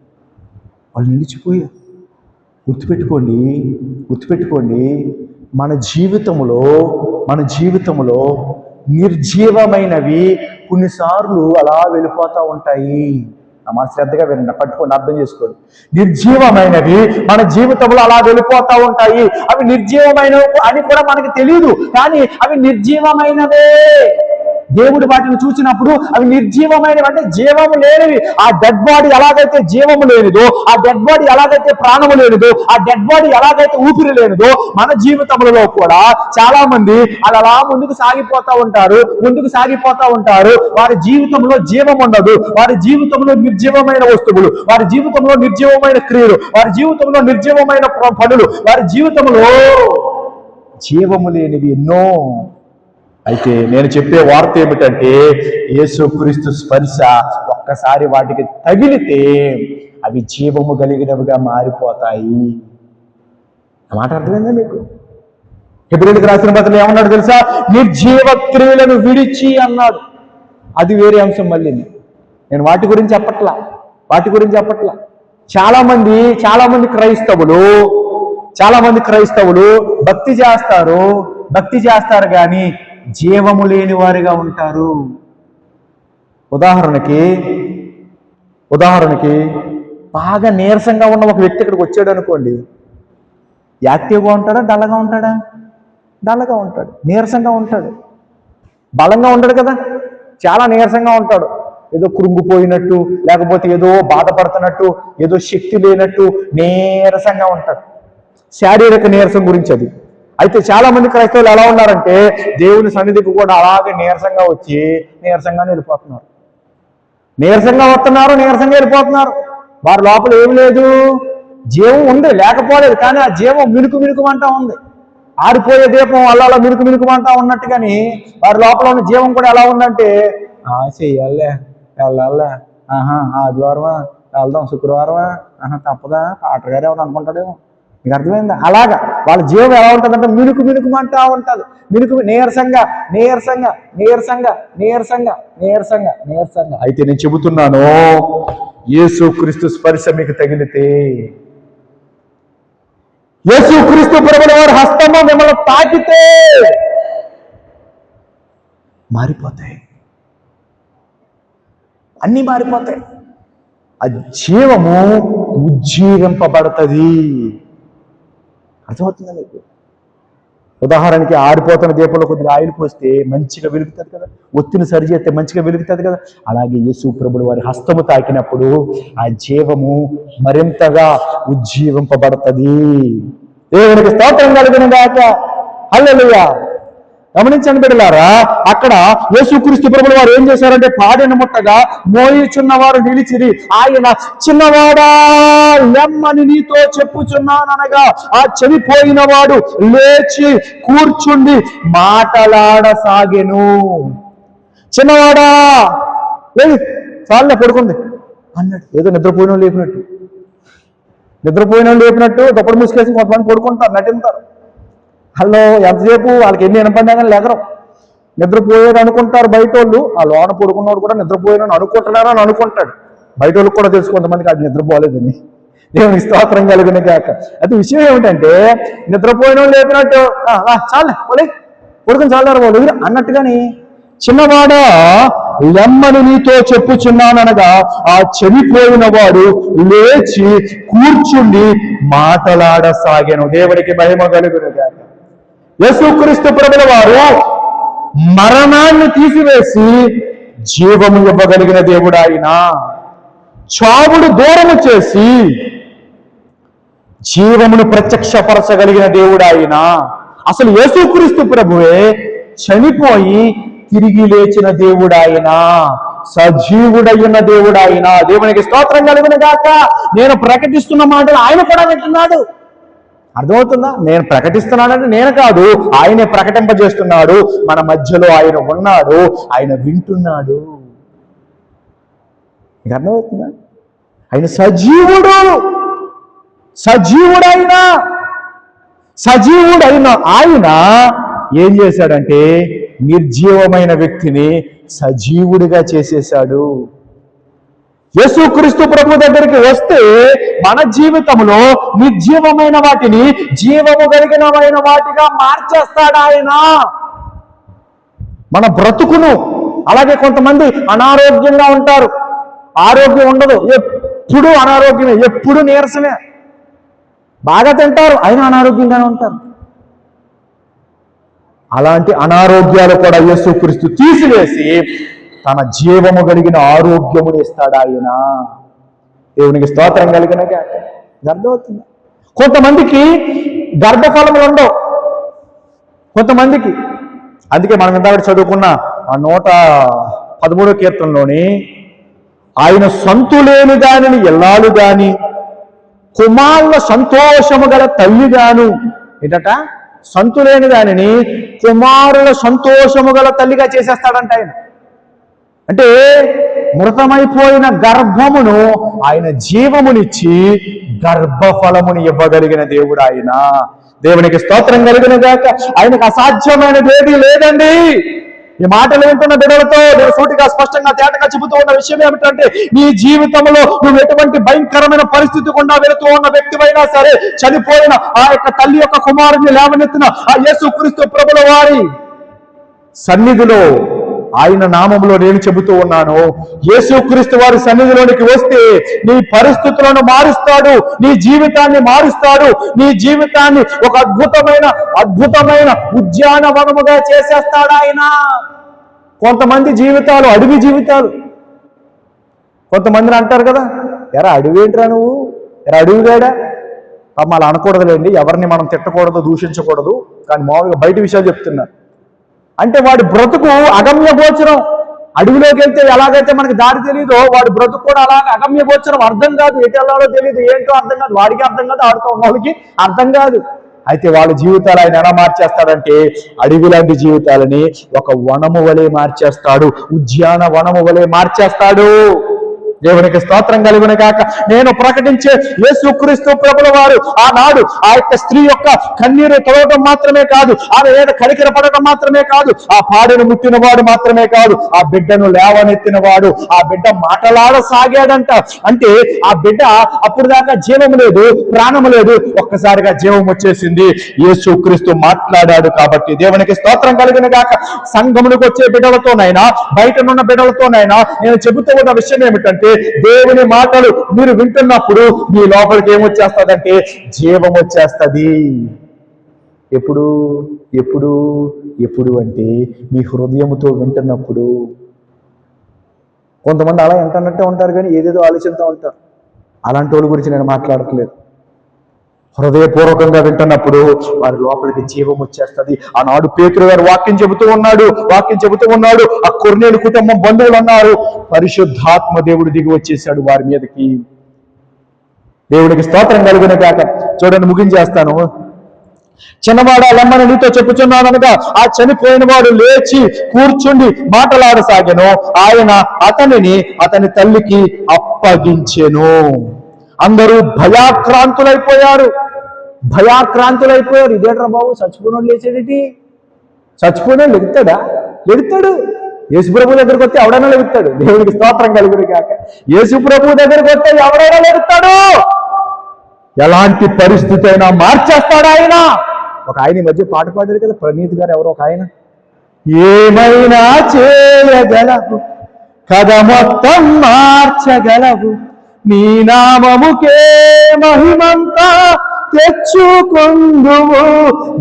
[SPEAKER 1] గుర్తుపెట్టుకోండి, మన జీవితంలో నిర్జీవమైనవి కొన్నిసార్లు అలా వెళ్ళిపోతూ ఉంటాయి. మన శ్రద్ధగా వినండి, పట్టుకోండి, అర్థం చేసుకోండి. నిర్జీవమైనవి మన జీవితంలో అలా వెళ్ళిపోతూ ఉంటాయి. అవి నిర్జీవమైనవి అని కూడా మనకి తెలియదు, కానీ అవి నిర్జీవమైనవే. దేవుడు వాటిని చూసినప్పుడు అవి నిర్జీవమైనవి అంటే జీవము లేనివి. ఆ డెడ్ బాడీ ఎలాగైతే జీవము లేనిదో, ఆ డెడ్ బాడీ ఎలాగైతే ప్రాణము లేనిదో, ఆ డెడ్ బాడీ ఎలాగైతే ఊపిరి లేనిదో, మన జీవితంలో కూడా చాలా మంది అలా ముందుకు సాగిపోతూ ఉంటారు. వారి జీవితంలో జీవం ఉండదు. వారి జీవితంలో నిర్జీవమైన వస్తువులు, వారి జీవితంలో నిర్జీవమైన క్రియలు, వారి జీవితంలో నిర్జీవమైన పనులు, వారి జీవితంలో జీవము లేనివి ఎన్నో. అయితే నేను చెప్పే వార్త ఏమిటంటే, యేసుక్రీస్తు స్పర్శ ఒక్కసారి వాటికి తగిలితే అవి జీవము కలిగినవిగా మారిపోతాయి. ఆ మాట అర్థమైందా మీకు? హెబ్రీయులకు రాసిన పత్రికలో ఏమన్నాడు తెలుసా? నిర్జీవ క్రియలను విడిచి అన్నాడు. అది వేరే అంశం. మళ్ళీ నేను వాటి గురించి చెప్పట్లా. చాలా మంది క్రైస్తవులు భక్తి చేస్తారు కానీ జీవము లేని వారిగా ఉంటారు. ఉదాహరణకి బాగా నీరసంగా ఉన్న ఒక వ్యక్తి ఇక్కడికి వచ్చాడు అనుకోండి. యాక్టివ్గా ఉంటాడా? డల్గా ఉంటాడా? డల్గా ఉంటాడు. నీరసంగా ఉంటాడు. బలంగా ఉంటాడు కదా. చాలా నీరసంగా ఉంటాడు. ఏదో కృంగిపోయినట్టు, లేకపోతే ఏదో బాధపడుతున్నట్టు, ఏదో శక్తి లేనట్టు నీరసంగా ఉంటాడు. శారీరక నీరసం గురించి అది. అయితే చాలా మంది క్రైస్తవులు ఎలా ఉన్నారంటే దేవుని సన్నిధికి కూడా అలాగే నీరసంగా వచ్చి నీరసంగా వెళ్ళిపోతున్నారు. నీరసంగా వెళ్ళిపోతున్నారు. వారి లోపల ఏం లేదు, జీవం ఉంది, లేకపోలేదు. కానీ ఆ జీవం మినుకుమంటా ఉంది. ఆరిపోయే దీపం అలా మినుకుమంటా ఉన్నట్టుగాని వారి లోపల ఉన్న జీవం కూడా ఎలా ఉందంటే, చెయ్యాలే, వెళ్ళాలే, ఆదివారమా వెళ్దాం, శుక్రవారమా తప్పదా, పాటర్ గారు ఏమని అనుకుంటాడేమో. మీకు అర్థమైందా? అలాగా వాళ్ళ జీవం ఎలా ఉంటుందంటే మినుకుమంటా ఉంటుంది. నీరసంగా. అయితే నేను చెబుతున్నాను, యేసుక్రీస్తు స్పర్శ మీకు తగిలితే, యేసుక్రీస్తు ప్రభువుల వారి హస్తము మిమ్మల్ని తాకితే మారిపోతాయి. అన్నీ మారిపోతాయి. ఆ జీవము ఉజ్జీవింపబడుతుంది. అర్థమవుతుందా మీకు? ఉదాహరణకి ఆరిపోతున్న దీపంలో కొద్దిగా ఆయిల్ పోస్తే మంచిగా వెలుగుతుంది కదా, ఒత్తిని సరి చేస్తే మంచిగా వెలుగుతుంది కదా. అలాగే యేసు ప్రభువు వారి హస్తము తాకినప్పుడు ఆ జీవము మరింతగా ఉజ్జీవింపబడుతుంది. దేవునికి స్తోత్రం కలుగును గాక. హల్లెలూయా. గమనించండి బిడ్డలారా, అక్కడ యేసుక్రీస్తు ప్రభువు వారు ఏం చేశారంటే పాడిన ముట్టగా మోయిచున్నవారు నిలిచిరి. ఆయన చిన్నవాడా లెమ్మని నీతో చెప్పుచున్నాననగా ఆ చనిపోయిన వాడు లేచి కూర్చుండి మాటలాడసాగెను. చిన్నవాడా లేదు చాలే పడుకుంది అన్నట్టు, ఏదో నిద్రపోయిన లేపినట్టు దప్పుడు ముసుకేసి కొంతమంది పడుకుంటారు, నటింటారు. హలో ఎంతసేపు వాళ్ళకి ఎన్ని వినపడినా కానీ లేకరం, నిద్రపోయేది అనుకుంటారు బయట వాళ్ళు. ఆ లోన పడుకున్నవాడు కూడా నిద్రపోయేదని అనుకుంటున్నారని అనుకుంటాడు. బయట వాళ్ళకి కూడా తెలుసు కొంతమందికి అది నిద్రపోలేదని. దేవునికి స్తోత్రం కలుగును గాక. అయితే విషయం ఏమిటంటే నిద్రపోయిన వాళ్ళు లేపినట్టు చాలే పడుకుని చాలారు వాళ్ళు అన్నట్టుగాని చిన్నవాడా లెమ్మని నీతో చెప్పుచున్నాననగా ఆ చనిపోయిన వాడు లేచి కూర్చుండి మాటలాడసాగాను. దేవునికి మహిమ కలుగును గాక. యేసుక్రీస్తు ప్రభుల వారు మరణాన్ని తీసివేసి జీవము ఇవ్వగలిగిన దేవుడు ఆయన. చావును దూరము చేసి జీవమును ప్రత్యక్షపరచగలిగిన దేవుడు ఆయన. అసలు యేసుక్రీస్తు ప్రభువే చనిపోయి తిరిగి లేచిన దేవుడు ఆయన, సజీవుడైన దేవుడు ఆయన. దేవునికి స్తోత్రం కలుగును గాక. నేను ప్రకటిస్తున్న మాటలు ఆయన కూడా వింటున్నాడు. అర్థమవుతుందా? నేను ప్రకటిస్తున్నానంటే నేను కాదు, ఆయనే ప్రకటింపజేస్తున్నాడు. మన మధ్యలో ఆయన ఉన్నాడు, ఆయన వింటున్నాడు. మీకు అర్థమవుతుందా? ఆయన సజీవుడైన ఆయన ఏం చేశాడంటే నిర్జీవమైన వ్యక్తిని సజీవుడిగా చేసేశాడు. యేసుక్రీస్తు ప్రభు దగ్గరికి వస్తే మన జీవితంలో నిర్జీవమైన వాటిని జీవము కలిగినమైన వాటిగా మార్చేస్తాడు ఆయన. మన బ్రతుకును. అలాగే కొంతమంది అనారోగ్యంగా ఉంటారు, ఆరోగ్యం ఉండదు, ఎప్పుడు అనారోగ్యమే, ఎప్పుడు నీరసమే. బాగా తింటారు అయినా అనారోగ్యంగానే ఉంటారు. అలాంటి అనారోగ్యాలు కూడా యేసుక్రీస్తు తీసివేసి తన జీవము కలిగిన ఆరోగ్యమును ఇస్తాడు ఆయన. దేవునికి స్తోత్రం కలిగిన అర్థమవుతుంది. కొంతమందికి గర్భఫలములు ఉండవు, కొంతమందికి. అందుకే మనం ఇందాక చదువుకున్న ఆ 113వ కీర్తనలోని ఆయన సంతులేని దానిని ఎల్లాలు గాని కుమారుల సంతోషము గల తల్లి గాను. ఏంటట? సంతులేని దానిని కుమారుల సంతోషము గల తల్లిగా చేసేస్తాడంట ఆయన. అంటే మృతమైపోయిన గర్భమును ఆయన జీవమునిచ్చి గర్భఫలముని ఇవ్వగలిగిన దేవుడు ఆయన. దేవునికి స్తోత్రం కలిగిన గాక. ఆయనకు అసాధ్యమైనది ఏది లేదండి. ఈ మాటలు వింటున్న బిడ్డలతో నేను సూటిగా స్పష్టంగా తేటగా చెబుతూ ఉన్న విషయం ఏమిటంటే నీ జీవితంలో నువ్వు ఎటువంటి భయంకరమైన పరిస్థితి గుండా వెళుతూ ఉన్న వ్యక్తివైనా సరే, చనిపోయిన ఆ యొక్క తల్లి యొక్క కుమారుని లేవనెత్తిన ఆ యేసుక్రీస్తు ప్రభుల వారి సన్నిధిలో ఆయన నామములో నేను చెబుతూ ఉన్నాను, యేసుక్రీస్తు వారి సన్నిధిలోనికి వస్తే నీ పరిస్థితులను మారుస్తాడు, నీ జీవితాన్ని మారుస్తాడు, నీ జీవితాన్ని ఒక అద్భుతమైన ఉద్యానవనముగా చేసేస్తాడు ఆయన. కొంతమంది జీవితాలు అడవి జీవితాలు. కొంతమందిని అంటారు కదా, ఎరా అడవి ఏంట్రా నువ్వు, ఎరా అడవిగాడా. అలా అనకూడదులేండి, ఎవరిని మనం తిట్టకూడదు, దూషించకూడదు. కానీ మామూలుగా బయట విషయాలు చెప్తున్నా. అంటే వాడి బ్రతుకు అగమ్య గోచరం. అడవిలోకి వెళ్తే ఎలాగైతే మనకి దారి తెలియదో వాడి బ్రతుకు కూడా అలాగే అగమ్య గోచరం. అర్థం కాదు, ఎటు వెళ్ళాలో తెలియదు, ఏంటో అర్థం కాదు. వాడికి అర్థం కాదు, ఆడుతూ ఉన్న వాళ్ళకి అర్థం కాదు. అయితే వాళ్ళ జీవితాలు ఆయన ఎలా మార్చేస్తాడంటే అడవి లాంటి జీవితాలని ఒక వనము వలె మార్చేస్తాడు, ఉద్యాన వనము వలె మార్చేస్తాడు. దేవునికి స్తోత్రం కలుగును గాక. నేను ప్రకటించే యేసుక్రీస్తు ప్రభుల వారు ఆనాడు ఆ యొక్క స్త్రీ యొక్క కన్నీరు తొలగడం మాత్రమే కాదు, ఆమె ఏదో కనికర పడటం మాత్రమే కాదు, ఆ పాడును ముట్టినవాడు మాత్రమే కాదు, ఆ బిడ్డను లేవనెత్తినవాడు, ఆ బిడ్డ మాటలాడసాగాడంట. అంటే ఆ బిడ్డ అప్పుడు దాకా జీవము లేదు, ప్రాణము లేదు, ఒక్కసారిగా జీవం వచ్చేసింది. యేసుక్రీస్తు మాట్లాడాడు కాబట్టి దేవునికి స్తోత్రం కలుగును గాక. సంఘమునికి వచ్చే బిడ్డలతోనైనా బయటనున్న బిడ్డలతోనైనా నేను చెబుతూ ఉన్న విషయం ఏమిటంటే దేవుని మాటలు మీరు వింటున్నప్పుడు మీ లోపలికి ఏమొచ్చేస్తుందంటే జీవం వచ్చేస్తుంది. ఎప్పుడు ఎప్పుడు ఎప్పుడు అంటే మీ హృదయముతో వింటున్నప్పుడు. కొంతమంది అలా వింటున్నట్టే ఉంటారు కానీ ఏదేదో ఆలోచిస్తూ ఉంటారు. అలాంటి వాళ్ళ గురించి నేను మాట్లాడట్లేదు. హృదయపూర్వకంగా వింటున్నప్పుడు వారి లోపలికి జీవం వచ్చేస్తుంది. ఆనాడు పేతురు గారు వాక్యం చెబుతూ ఉన్నాడు. ఆ కొర్నేలు కుటుంబం బంధువులు అన్నారు. పరిశుద్ధాత్మ దేవుడు దిగి వచ్చేసాడు వారి మీదకి. దేవుడికి స్తోత్రం కలుగున గాక. చూడండి, ముగించేస్తాను. చిన్నవాడా లమ్మని నీతో చెప్పుచున్నాననగా ఆ చనిపోయిన వాడు లేచి కూర్చుండి మాటలాడసాగెను. ఆయన అతని తల్లికి అప్పగించెను. అందరూ భయాక్రాంతులైపోయారు. ఇదేట్రా బాబు, చచ్చిపోయినోడు లేచాడేటి? చచ్చిపోయినోడు లెగుతాడు. యేసుప్రభు దగ్గరికి వస్తే ఎవడైనా లెగుతాడు. దేవుడికి స్తోత్రం కలుగును గాక. యేసుప్రభు దగ్గరికి వస్తే ఎవడైనా లెగుతాడు. ఎలాంటి పరిస్థితి అయినా మార్చేస్తాడు ఆయన. ఒక ఆయన ఈ మధ్య పాట పాడారు కదా, ప్రణీత్ గారు ఎవరో ఒక ఆయన. ఏమైనా చేయగలవు, కథ మొత్తం మార్చగలవు, నీ నామముకే మహిమంతా తెచ్చుకొందువు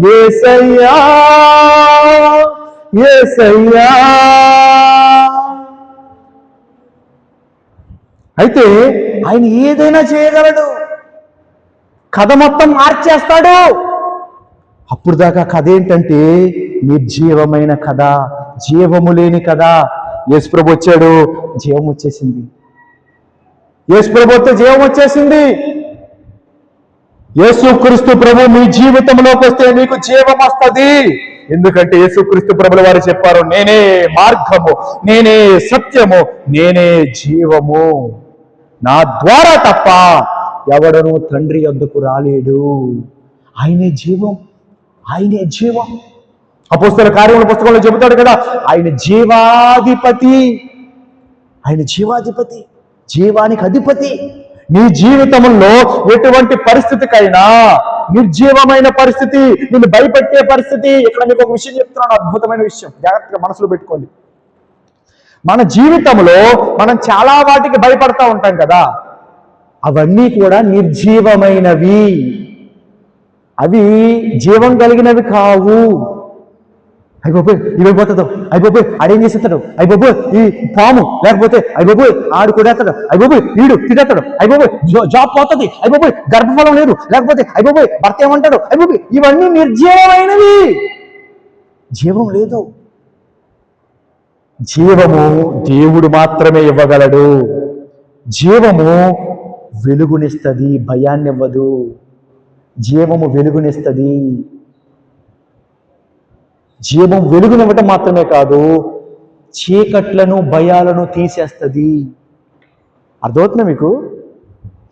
[SPEAKER 1] యేసయ్యా. అయితే ఆయన ఏదైనా చేయగలడు, కథ మొత్తం మార్చేస్తాడు. అప్పుడు దాకా కథ ఏంటంటే నిర్జీవమైన కథ, జీవము లేని కథ. యేసుప్రభు వచ్చాడు, జీవం వచ్చేసింది. యేసుప్రభు వస్తే జీవం వచ్చేసింది. యేసుక్రీస్తు ప్రభు మీ జీవితంలోకి వస్తే మీకు జీవం వస్తుంది. ఎందుకంటే యేసుక్రీస్తు ప్రభుల వారు చెప్పారు, నేనే మార్గము, నేనే సత్యము, నేనే జీవము. నా ద్వారా తప్ప ఎవడను తండ్రి యొద్దకు రాలేడు. ఆయనే జీవం. అపోస్తలుల కార్యముల పుస్తకంలో చెబుతాడు కదా, ఆయన జీవాధిపతి, జీవానికి అధిపతి. నీ జీవితంలో ఎటువంటి పరిస్థితికైనా, నిర్జీవమైన పరిస్థితి, నిన్ను భయపెట్టే పరిస్థితి. ఇక్కడ మీకు ఒక విషయం చెప్తున్నాను, అద్భుతమైన విషయం, జాగ్రత్తగా మనసులో పెట్టుకోండి. మన జీవితంలో మనం చాలా వాటికి భయపడతా ఉంటాం కదా, అవన్నీ కూడా నిర్జీవమైనవి. అవి జీవం కలిగినవి కావు. అయిపోయి ఇవ్వబోతుందో, అయిపోయి ఆడేం చేసేస్తాడు, అయిపోయి ఈ పాము, లేకపోతే అయిపోయి ఆడు కొడేస్తాడు, అయిపోయి వీడు తిడేస్తాడు, అయిపోయి జాబ్ పోతుంది, అయిపోయి గర్భఫలం లేదు, లేకపోతే అయిపోయి భర్త ఏమంటాడు, అయిపోయి ఇవన్నీ నిర్జీవమైనవి. జీవం లేదు. జీవము దేవుడు మాత్రమే ఇవ్వగలడు. జీవము వెలుగునిస్తుంది, భయాన్ని ఇవ్వదు. జీవము వెలుగునిస్తుంది. జీవం వెలుగునివ్వటం మాత్రమే కాదు, చీకట్లను భయాలను తీసేస్తుంది. అర్థమవుతుందా మీకు?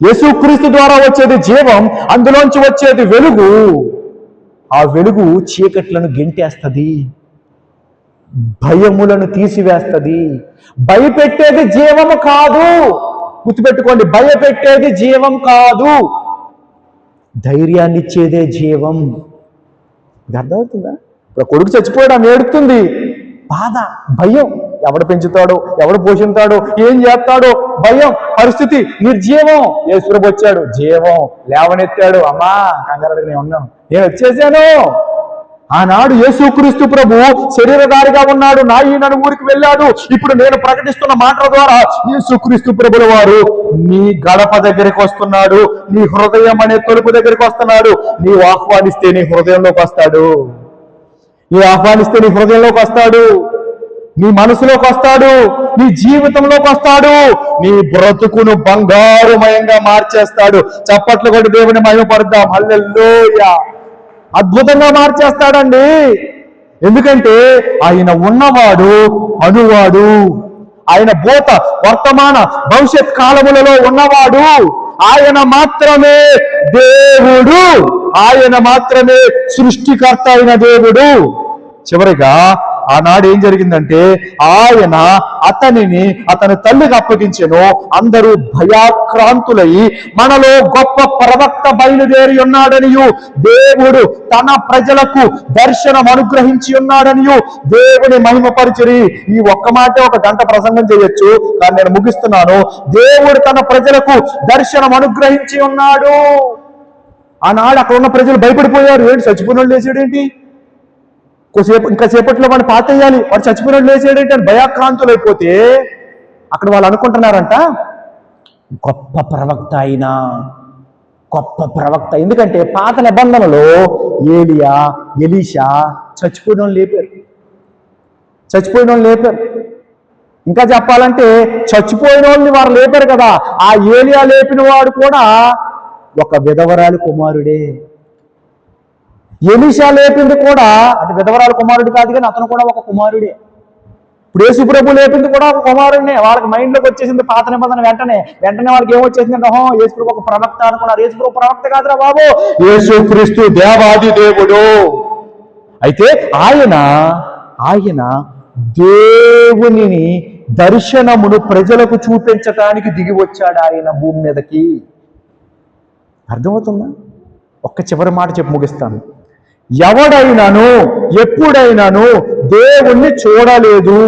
[SPEAKER 1] యేసుక్రీస్తు ద్వారా వచ్చేది జీవం, అందులోంచి వచ్చేది వెలుగు. ఆ వెలుగు చీకట్లను గెంటేస్తుంది, భయములను తీసివేస్తుంది. భయపెట్టేది జీవము కాదు, గుర్తుపెట్టుకోండి. భయపెట్టేది జీవం కాదు, ధైర్యాన్ని ఇచ్చేదే జీవం. అర్థమవుతుందా? ఇప్పుడు కొడుకు చచ్చిపోయాడు, ఆమె ఏడుతుంది. బాధ, భయం. ఎవడు పెంచుతాడో, ఎవడు పోషిస్తాడో, ఏం చేస్తాడో భయం. పరిస్థితి నిర్జీవం. యేసుప్రభు వచ్చాడు, జీవం, లేవనెత్తాడు. అమ్మా కంగారు, నేను ఉన్నాను, నేను వచ్చేసాను. ఆనాడు యేసుక్రీస్తు ప్రభు శరీరధారిగా ఉన్నాడు, నా ఈయన ఊరికి వెళ్ళాడు. ఇప్పుడు నేను ప్రకటిస్తున్న మాటల ద్వారా యేసుక్రీస్తు ప్రభుల వారు నీ గడప దగ్గరికి వస్తున్నాడు, నీ హృదయం అనే తలుపు దగ్గరికి వస్తున్నాడు. నీవు ఆహ్వానిస్తే నీ హృదయంలోకి వస్తాడు. నీవు ఆహ్వానిస్తే నీ హృదయంలోకి వస్తాడు, నీ మనసులోకి వస్తాడు, నీ జీవితంలోకి వస్తాడు. నీ బ్రతుకును బంగారుమయంగా మార్చేస్తాడు. చప్పట్లు కొట్టి దేవుని మహిమపడదాం. హల్లెలూయా. అద్భుతంగా మార్చేస్తాడండి. ఎందుకంటే ఆయన ఉన్నవాడు, అనువాడు. ఆయన భూత, వర్తమాన, భవిష్యత్ కాలములలో ఉన్నవాడు. ఆయన మాత్రమే దేవుడు, ఆయన మాత్రమే సృష్టికర్త అయిన దేవుడు. చివరిగా ఆనాడు ఏం జరిగిందంటే ఆయన అతని తల్లికి అప్పగించెను. అందరూ భయాక్రాంతులై మనలో గొప్ప ప్రవక్త బయలుదేరి ఉన్నాడనియు, దేవుడు తన ప్రజలకు దర్శనం అనుగ్రహించి ఉన్నాడనియు దేవుని మహిమపరిచిరి. ఈ ఒక్క మాటే ఒక గంట ప్రసంగం చేయొచ్చు, కానీ నేను ముగిస్తున్నాను. దేవుడు తన ప్రజలకు దర్శనం అనుగ్రహించి ఉన్నాడు. ఆనాడు అక్కడ ఉన్న ప్రజలు భయపడిపోయారు. ఏంటి చచ్చిపోయినోళ్ళు లేచాడేంటి, ఇంకా సేపట్లో వాడిని పాతేయాలి, వాడు చచ్చిపోయినట్టు లేచాడేంటి అని భయాక్రాంతులైపోతే అక్కడ వాళ్ళు అనుకుంటున్నారంట, గొప్ప ప్రవక్త అయినా, గొప్ప ప్రవక్త. ఎందుకంటే పాత నిబంధనలో ఏలియా, ఎలీషా చచ్చిపోయిన వాళ్ళు లేపారు. ఇంకా చెప్పాలంటే చచ్చిపోయిన వాళ్ళని వారు లేపారు కదా. ఆ ఏలియా లేపిన వాడు కూడా ఒక విధవరాలు కుమారుడే. ఎలీషా లేపింది కూడా అంటే విధవరాలు కుమారుడు కాదు, కానీ అతను కూడా ఒక కుమారుడే. ఇప్పుడు యేసు ప్రభు లేపింది కూడా ఒక కుమారుడినే. వాళ్ళకి మైండ్లోకి వచ్చేసింది పాత నిబంధన. వెంటనే వాళ్ళకి ఏమొచ్చేసింది అంటే యేసు ప్రభు ఒక ప్రవక్త అనుకున్నారు. యేసు ప్రభు ప్రవక్త కాదురా బాబు, యేసుక్రీస్తు దేవాది దేవుడు. అయితే ఆయన దేవునిని దర్శనమును ప్రజలకు చూపించటానికి దిగి వచ్చాడు ఆయన భూమి మీదకి. అర్థమవుతుందా? ఒక్క చివరి మాట చెప్పి ముగిస్తాను. ఎవడైనాను ఎప్పుడైనాను దేవుణ్ణి చూడలేదు,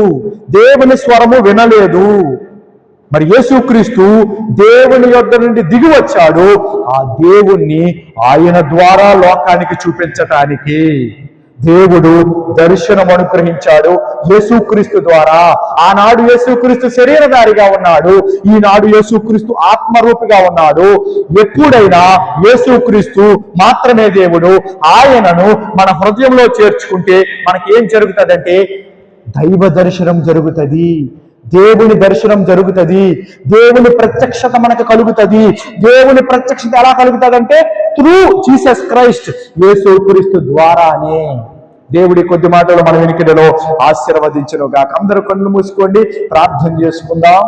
[SPEAKER 1] దేవుని స్వరము వినలేదు. మరి యేసుక్రీస్తు దేవుని యొద్ద నుండి దిగి వచ్చాడు ఆ దేవుణ్ణి ఆయన ద్వారా లోకానికి చూపించటానికి. దేవుడు దర్శనం అనుగ్రహించాడు యేసుక్రీస్తు ద్వారా. ఆనాడు యేసుక్రీస్తు శరీరధారిగా ఉన్నాడు, ఈనాడు యేసుక్రీస్తు ఆత్మరూపిగా ఉన్నాడు. ఎప్పుడైనా యేసుక్రీస్తు మాత్రమే దేవుడు. ఆయనను మన హృదయంలో చేర్చుకుంటే మనకి ఏం జరుగుతుందంటే దైవ దర్శనం జరుగుతుంది, దేవుని దర్శనం జరుగుతుంది, దేవుని ప్రత్యక్షత మనకు కలుగుతుంది. దేవుని ప్రత్యక్షత ఎలా కలుగుతుందంటే త్రూ జీసస్ క్రైస్ట్, యేసుక్రీస్తు ద్వారానే. దేవుడి కొద్ది మాటలు మన వెనుకలో ఆశీర్వదించును గాక. అందరూ కళ్ళు మూసుకోండి, ప్రార్థన చేసుకుందాం.